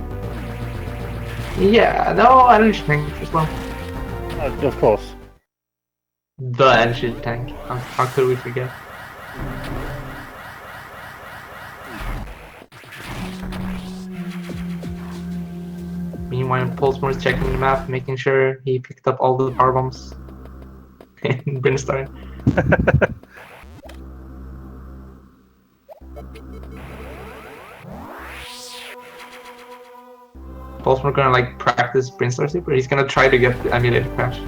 Yeah, no, energy tank as well. Of course. The energy tank. How could we forget? Meanwhile, Pollsmor is checking the map, making sure he picked up all the power bombs in Brimstone. Pollsmor gonna like practice Brimstone Super. He's gonna try to get the emulator crash.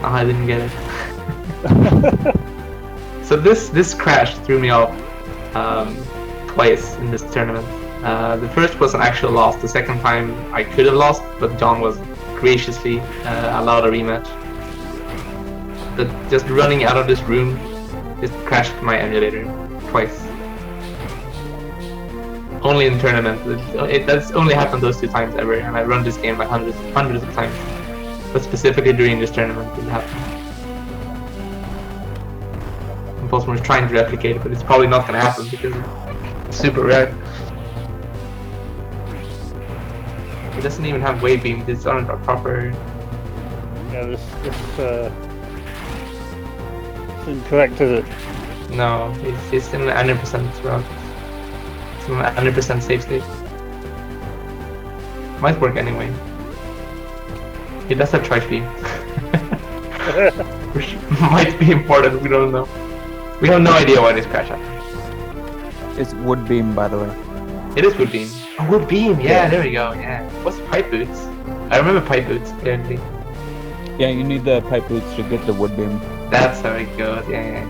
Oh, I didn't get it. So this crash threw me off twice in this tournament. The first was an actual loss. The second time I could have lost, but John was graciously allowed a rematch. But just running out of this room just crashed my emulator twice. Only in tournament. That's only happened those 2 times ever, and I run this game like hundreds of times. But specifically during this tournament it happened. Pollsmor is trying to replicate it, but it's probably not gonna happen because it's super rare. It doesn't even have wave beam. These aren't a proper. Yeah, this it's incorrect, is it? No, it's in 100% route. It's in 100% safe state. Might work anyway. It does have trash beam. Which might be important, we don't know. We have no idea why this crash happened. It's wood beam, by the way. It is wood beam. Oh, wood beam, yeah, there we go, yeah. What's pipe boots? I remember pipe boots, apparently. Yeah, you need the pipe boots to get the wood beam. That's how it goes, yeah.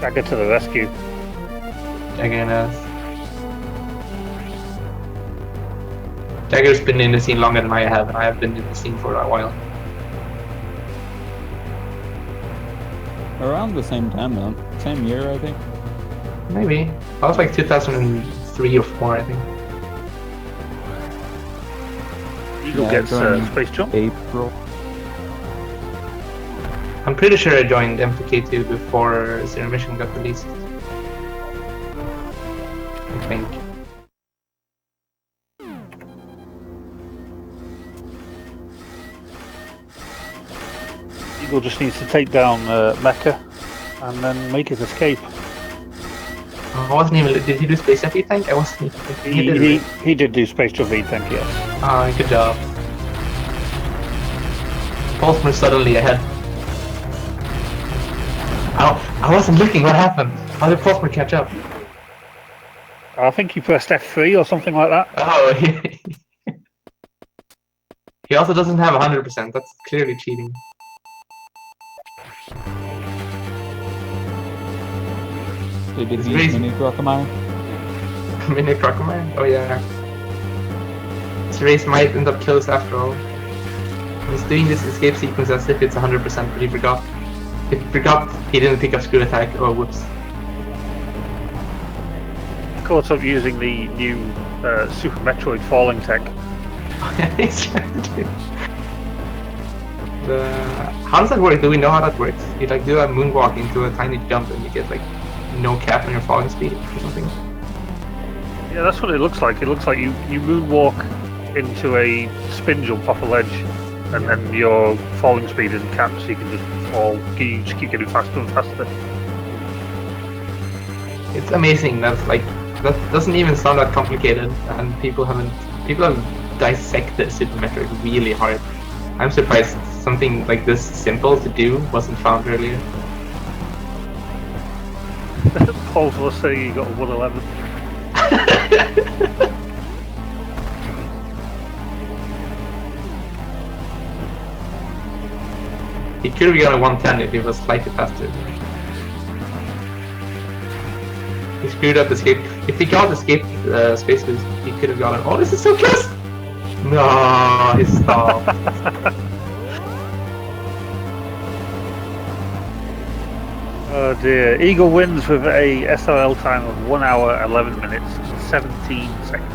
Jagger to the rescue. Jagger knows. Jagger's been in the scene longer than I have, and I have been in the scene for a while. Around the same time, though. Same year, I think. Maybe. I was like 2003 or 4, I think. Eagle Yeah, gets during Space Jump. April. I'm pretty sure I joined MTK2 before Zero Mission got released. I think. Eagle just needs to take down Mecha and then make his escape. I wasn't even. Did he do Space FE tank? I wasn't even thinking he did. He did do Space Jump V, thank you. Ah, good job. Pollsmor suddenly ahead. I wasn't looking. What happened? How did Pollsmor catch up? I think he pressed F3 or something like that. Oh, he also doesn't have 100%. That's clearly cheating. So did It's he crazy. use Mini Crocomire? Mini Crocomire? Oh yeah. This race might end up close after all. He's doing this escape sequence as if it's 100%, but he forgot. He forgot he didn't pick up Screw Attack. Oh, whoops. Caught up using the new Super Metroid falling tech. He's trying to do. How does that work? Do we know how that works? You like do a moonwalk into a tiny jump and you get like no cap on your falling speed or something? Yeah, that's what it looks like. It looks like you moonwalk into a spin jump off a ledge, and then your falling speed isn't capped, so you can just fall. You just keep getting faster and faster. It's amazing. That's like that doesn't even sound that complicated, and people have dissected Super Metroid really hard. I'm surprised something like this simple to do wasn't found earlier. Paul was saying he got a 111. He could have gotten a 110 if he was slightly faster. He screwed up escape. If he got escape space boost, he could have gotten. Oh, this is so close! No, he stopped. Oh dear. Eagle wins with a SRL time of 1 hour, 11 minutes, 17 seconds.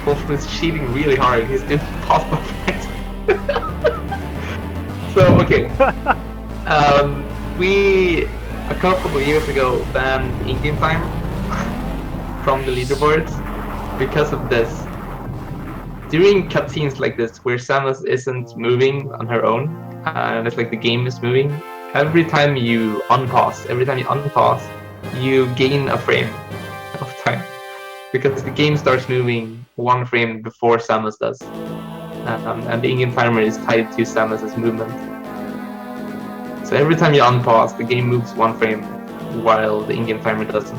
Pollsmor is cheating really hard. He's doing possible things. So, okay. We, a couple of years ago, banned in-game time from the leaderboards because of this. During cutscenes like this, where Samus isn't moving on her own, and it's like the game is moving, every time you unpause, you gain a frame of time. Because the game starts moving one frame before Samus does. And the in-game timer is tied to Samus's movement. So every time you unpause, the game moves one frame while the in-game timer doesn't.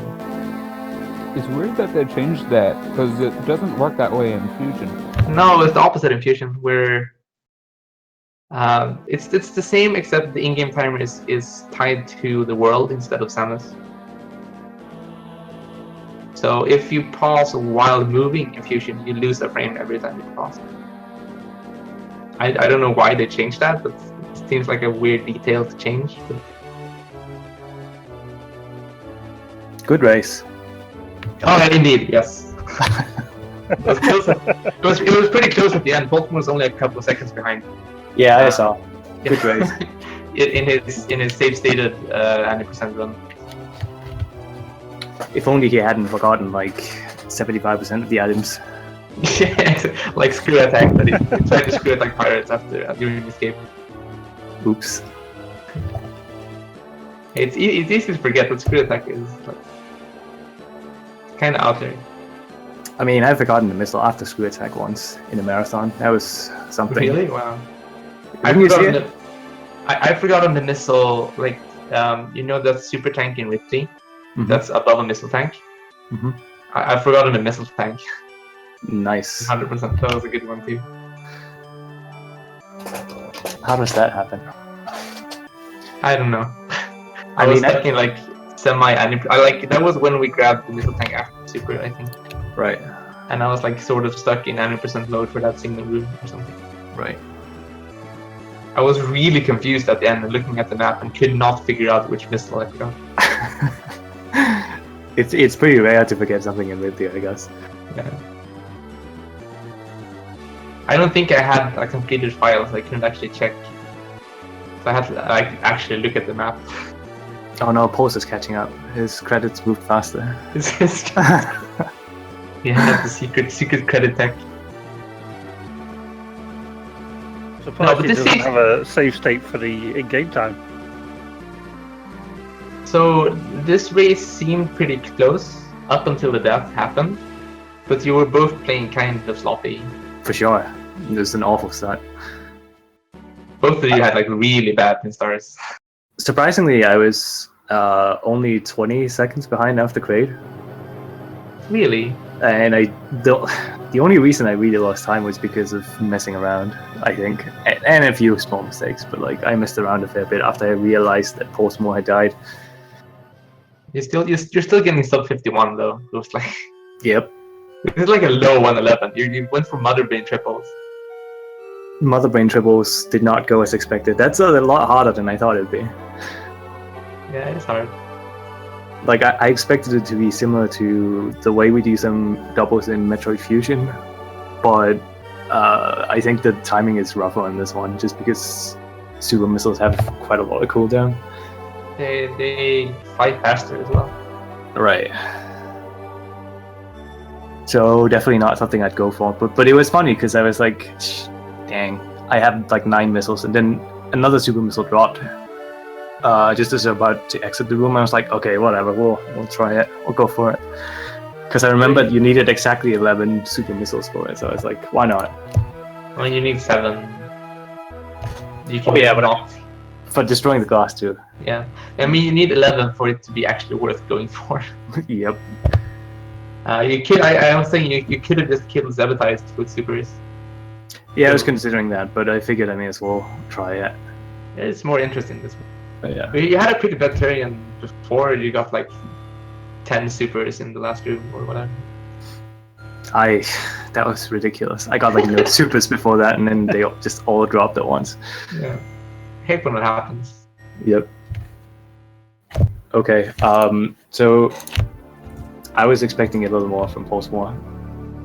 It's weird that they changed that, because it doesn't work that way in Fusion. No, it's the opposite in Fusion, where it's the same except the in-game timer is tied to the world instead of Samus. So if you pause while moving in Fusion, you lose a frame every time you pause. I don't know why they changed that, but it seems like a weird detail to change. But... Good race. Oh, indeed, yes. It was close. It was pretty close at the end. Pollsmor was only a couple of seconds behind. Yeah, I saw. Good race. in his safe stated 100% run. If only he hadn't forgotten like 75% of the items. Yeah, like Screw Attack, but he tried to Screw Attack pirates during the escape. Oops. It's easy to forget that Screw Attack is like, kind of out there. I mean, I've forgotten the missile after Screw Attack once in a marathon. That was something. Really? Wow. Didn't you see it? I've forgotten the missile, like, you know that super tank in Ripley? Mhm. That's above a missile tank? Mhm. I've forgotten the missile tank. Nice. 100%. That was a good one too. How does that happen? I don't know. I I was mean, thinking like semi-anime. That was when we grabbed the missile tank after super, I think. Right. and I was like sort of stuck in 90% load for that single room or something. Right. I was really confused at the end and looking at the map and could not figure out which missile I forgot. It's pretty rare to forget something in mid-tier, I guess. Yeah. I don't think I had a completed file, so I couldn't actually check. So I had to like actually look at the map. Oh no, Post is catching up. His credits moved faster. He had the secret credit tech. Surprised but he this doesn't is- have a save state for the in-game time. So this race seemed pretty close up until the death happened, but you were both playing kind of sloppy. For sure. It was an awful start. Both of you had like really bad pin stars. Surprisingly, I was only 20 seconds behind after Quaid. Really? And the only reason I really lost time was because of messing around, I think, and a few small mistakes. But like I messed around a fair bit after I realized that Pollsmor had died. You're still getting sub 51 though. It was like Yep, it was like a low 111. You went for mother brain triples. Mother Brain triples did not go as expected. That's a lot harder than I thought it'd be. Yeah, it's hard. Like I expected it to be similar to the way we do some doubles in Metroid Fusion, but I think the timing is rougher on this one, just because super missiles have quite a lot of cooldown. They fight faster as well. Right. So definitely not something I'd go for. But it was funny because I was like, dang, I had like 9 missiles, and then another super missile dropped. Just as I was about to exit the room, I was like, okay, whatever, we'll try it. We'll go for it. Because I remembered you needed exactly 11 super missiles for it, so I was like, why not? Well, you need 7. You can Yeah, but not. For destroying the glass too. Yeah, I mean you need 11 for it to be actually worth going for. Yep. You could. I was saying you could have just killed Zebatize with supers. Yeah, I was considering that, but I figured I may as well try it. It's more interesting this way. But yeah. You had a pretty bad turn before. You got like 10 supers in the last room or whatever. That was ridiculous. I got like no supers before that, and then they just all dropped at once. Yeah, I hate when that happens. Yep. Okay. So I was expecting a little more from Pollsmor,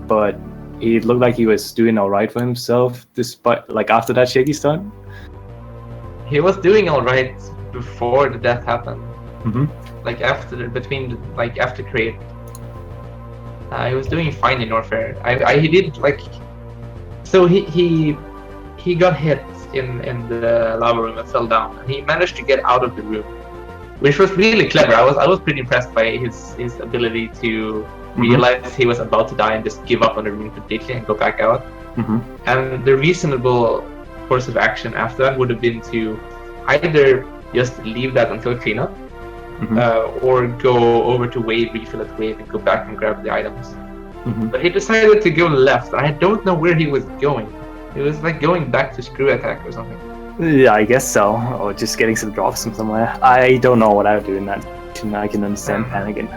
but he looked like he was doing all right for himself, despite like after that shaky start. He was doing all right before the death happened. Mm-hmm. Like after Create. He was doing fine in Warfare. He did like, so he got hit in the lava room and fell down, and he managed to get out of the room, which was really clever. I was pretty impressed by his ability to realize he was about to die and just give up on the room completely and go back out. Mm-hmm. And the reasonable course of action after that would have been to either just leave that until cleanup, or go over to wave, refill at wave, and go back and grab the items. Mm-hmm. But he decided to go left, and I don't know where he was going. It was like going back to screw attack or something. Yeah, I guess so. Or just getting some drops from somewhere. I don't know what I would do in that. I can understand panicking.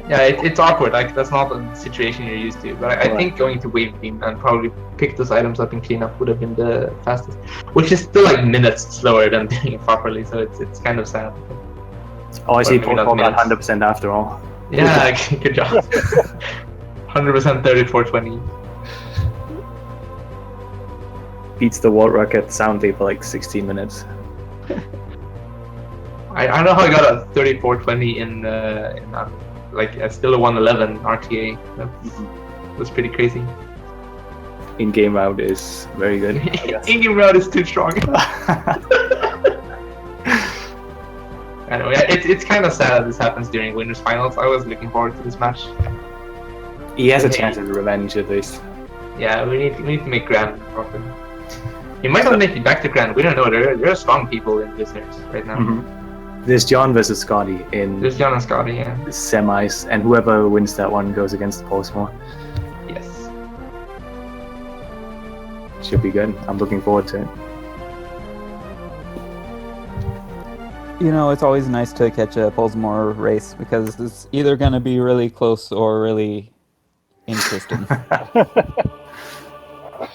Yeah, it's awkward. Like that's not a situation you're used to. But I think going to wave beam and probably pick those items up and clean up would have been the fastest. Which is still like minutes slower than doing it properly. So it's kind of sad. Oh, I see. Maybe not Pollsmor got minutes. 100% after all. Yeah, good job. 100% 3420. Beats the World Rocket Sound Day for like 16 minutes. I don't know how I got a 3420 in like still a 111 RTA. That's pretty crazy. In-game round is very good. In-game route is too strong. Anyway, it's kind of sad that this happens during Winners Finals. I was looking forward to this match. He has a chance at revenge at least. Yeah, we need to make Grand properly. He might not make it back to Grand. We don't know. There are strong people in listeners right now. Mm-hmm. There's John versus Scotty in There's John and Scotty, yeah. semis, and whoever wins that one goes against Pollsmor. Yes. Should be good. I'm looking forward to it. You know, it's always nice to catch a Pollsmor race because it's either going to be really close or really Interesting.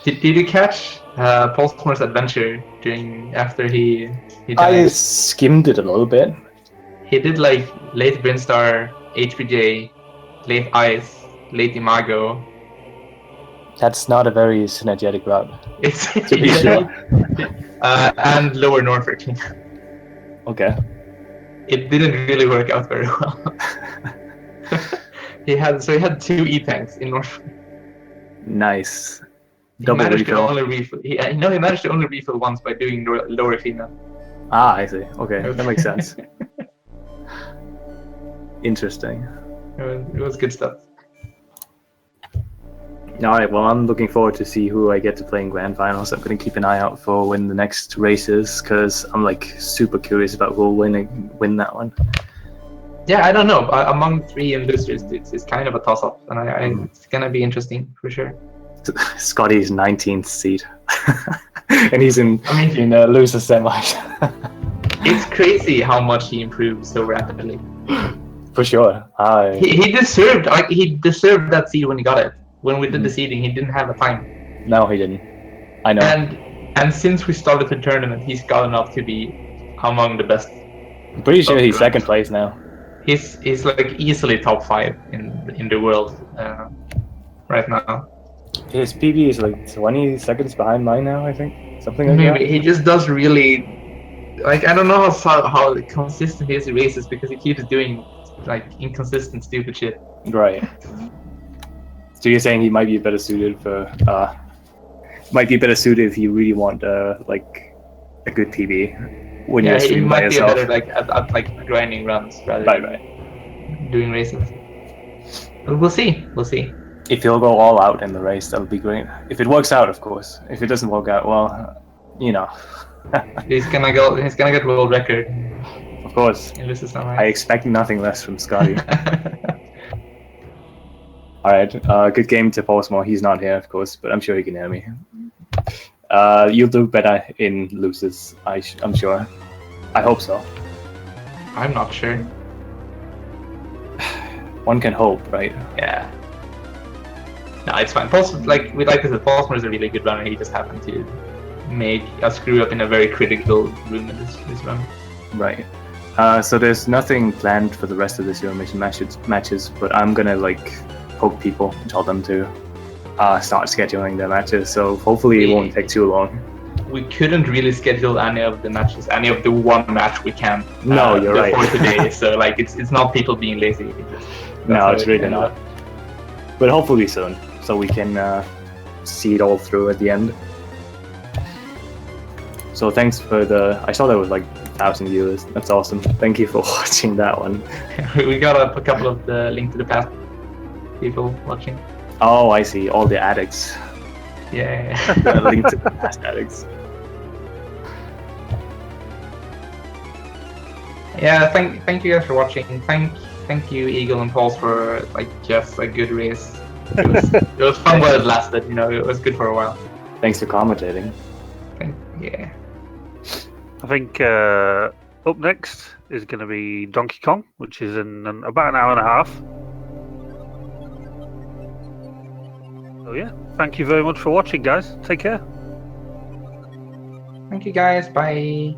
Did you catch Pollsmor's adventure after he died? I skimmed it a little bit. He did like late Brinstar, HPJ, late Ice, late Imago. That's not a very synergetic route. It's To be sure. and lower Norfolk. Okay. It didn't really work out very well. he had 2 E-tanks in Norfolk. Nice. He Double managed to refill. only refill. He managed to only refill once by doing lower female. Ah, I see. Okay, that makes sense. Interesting. It was good stuff. Alright, well, I'm looking forward to see who I get to play in Grand Finals. I'm going to keep an eye out for when the next race is, because I'm like super curious about who will win that one. Yeah, I don't know. Among 3 losers, it's kind of a toss-up, and it's gonna be interesting for sure. Scotty's 19th seed. And he's in loser semi. It's crazy how much he improved so rapidly. For sure. He deserved that seed when he got it. When we did the seeding, he didn't have a time. No, he didn't. I know. And since we started the tournament, he's gotten up to be among the best. I'm pretty sure he's second place now. He's like easily top 5 in the world right now. His PB is like 20 seconds behind mine now, I think. Something like Maybe that. he just does really, like, I don't know how consistent his races, because he keeps doing like inconsistent stupid shit. Right. So you're saying he might be better suited for if you really want like a good PB when you're he streaming by might be yourself. better at like grinding runs rather than doing races. But we'll see. If he'll go all out in the race, that would be great. If it works out, of course. If it doesn't work out, well, you know. He's gonna get world record. Of course. I expect nothing less from Scotty. Alright, good game to Pollsmor. He's not here, of course, but I'm sure he can hear me. You'll do better in losers, I'm sure. I hope so. I'm not sure. One can hope, right? Yeah. No, it's fine. We like to say, Pollsmor is a really good runner. He just happened to make a screw up in a very critical room in this run. Right. So there's nothing planned for the rest of this Euromission matches, but I'm gonna like poke people, tell them to start scheduling their matches. So hopefully it won't take too long. We couldn't really schedule any of the matches, any of the one match we can. No, you're right. For today, so like it's not people being lazy. No, it's really not. But hopefully soon, so we can see it all through at the end. So thanks for I saw there was like 1,000 viewers. That's awesome. Thank you for watching that one. We got up a couple of the Link to the Past people watching. Oh, I see. All the addicts. Yeah. Link to the Past addicts. Yeah, thank you guys for watching. Thank you, Eagle and Pauls, for like just a good race. It was fun while it lasted. It was good for a while. Thanks for commentating. Yeah. I think up next is going to be Donkey Kong, which is in about an hour and a half. So yeah, thank you very much for watching, guys. Take care. Thank you, guys. Bye.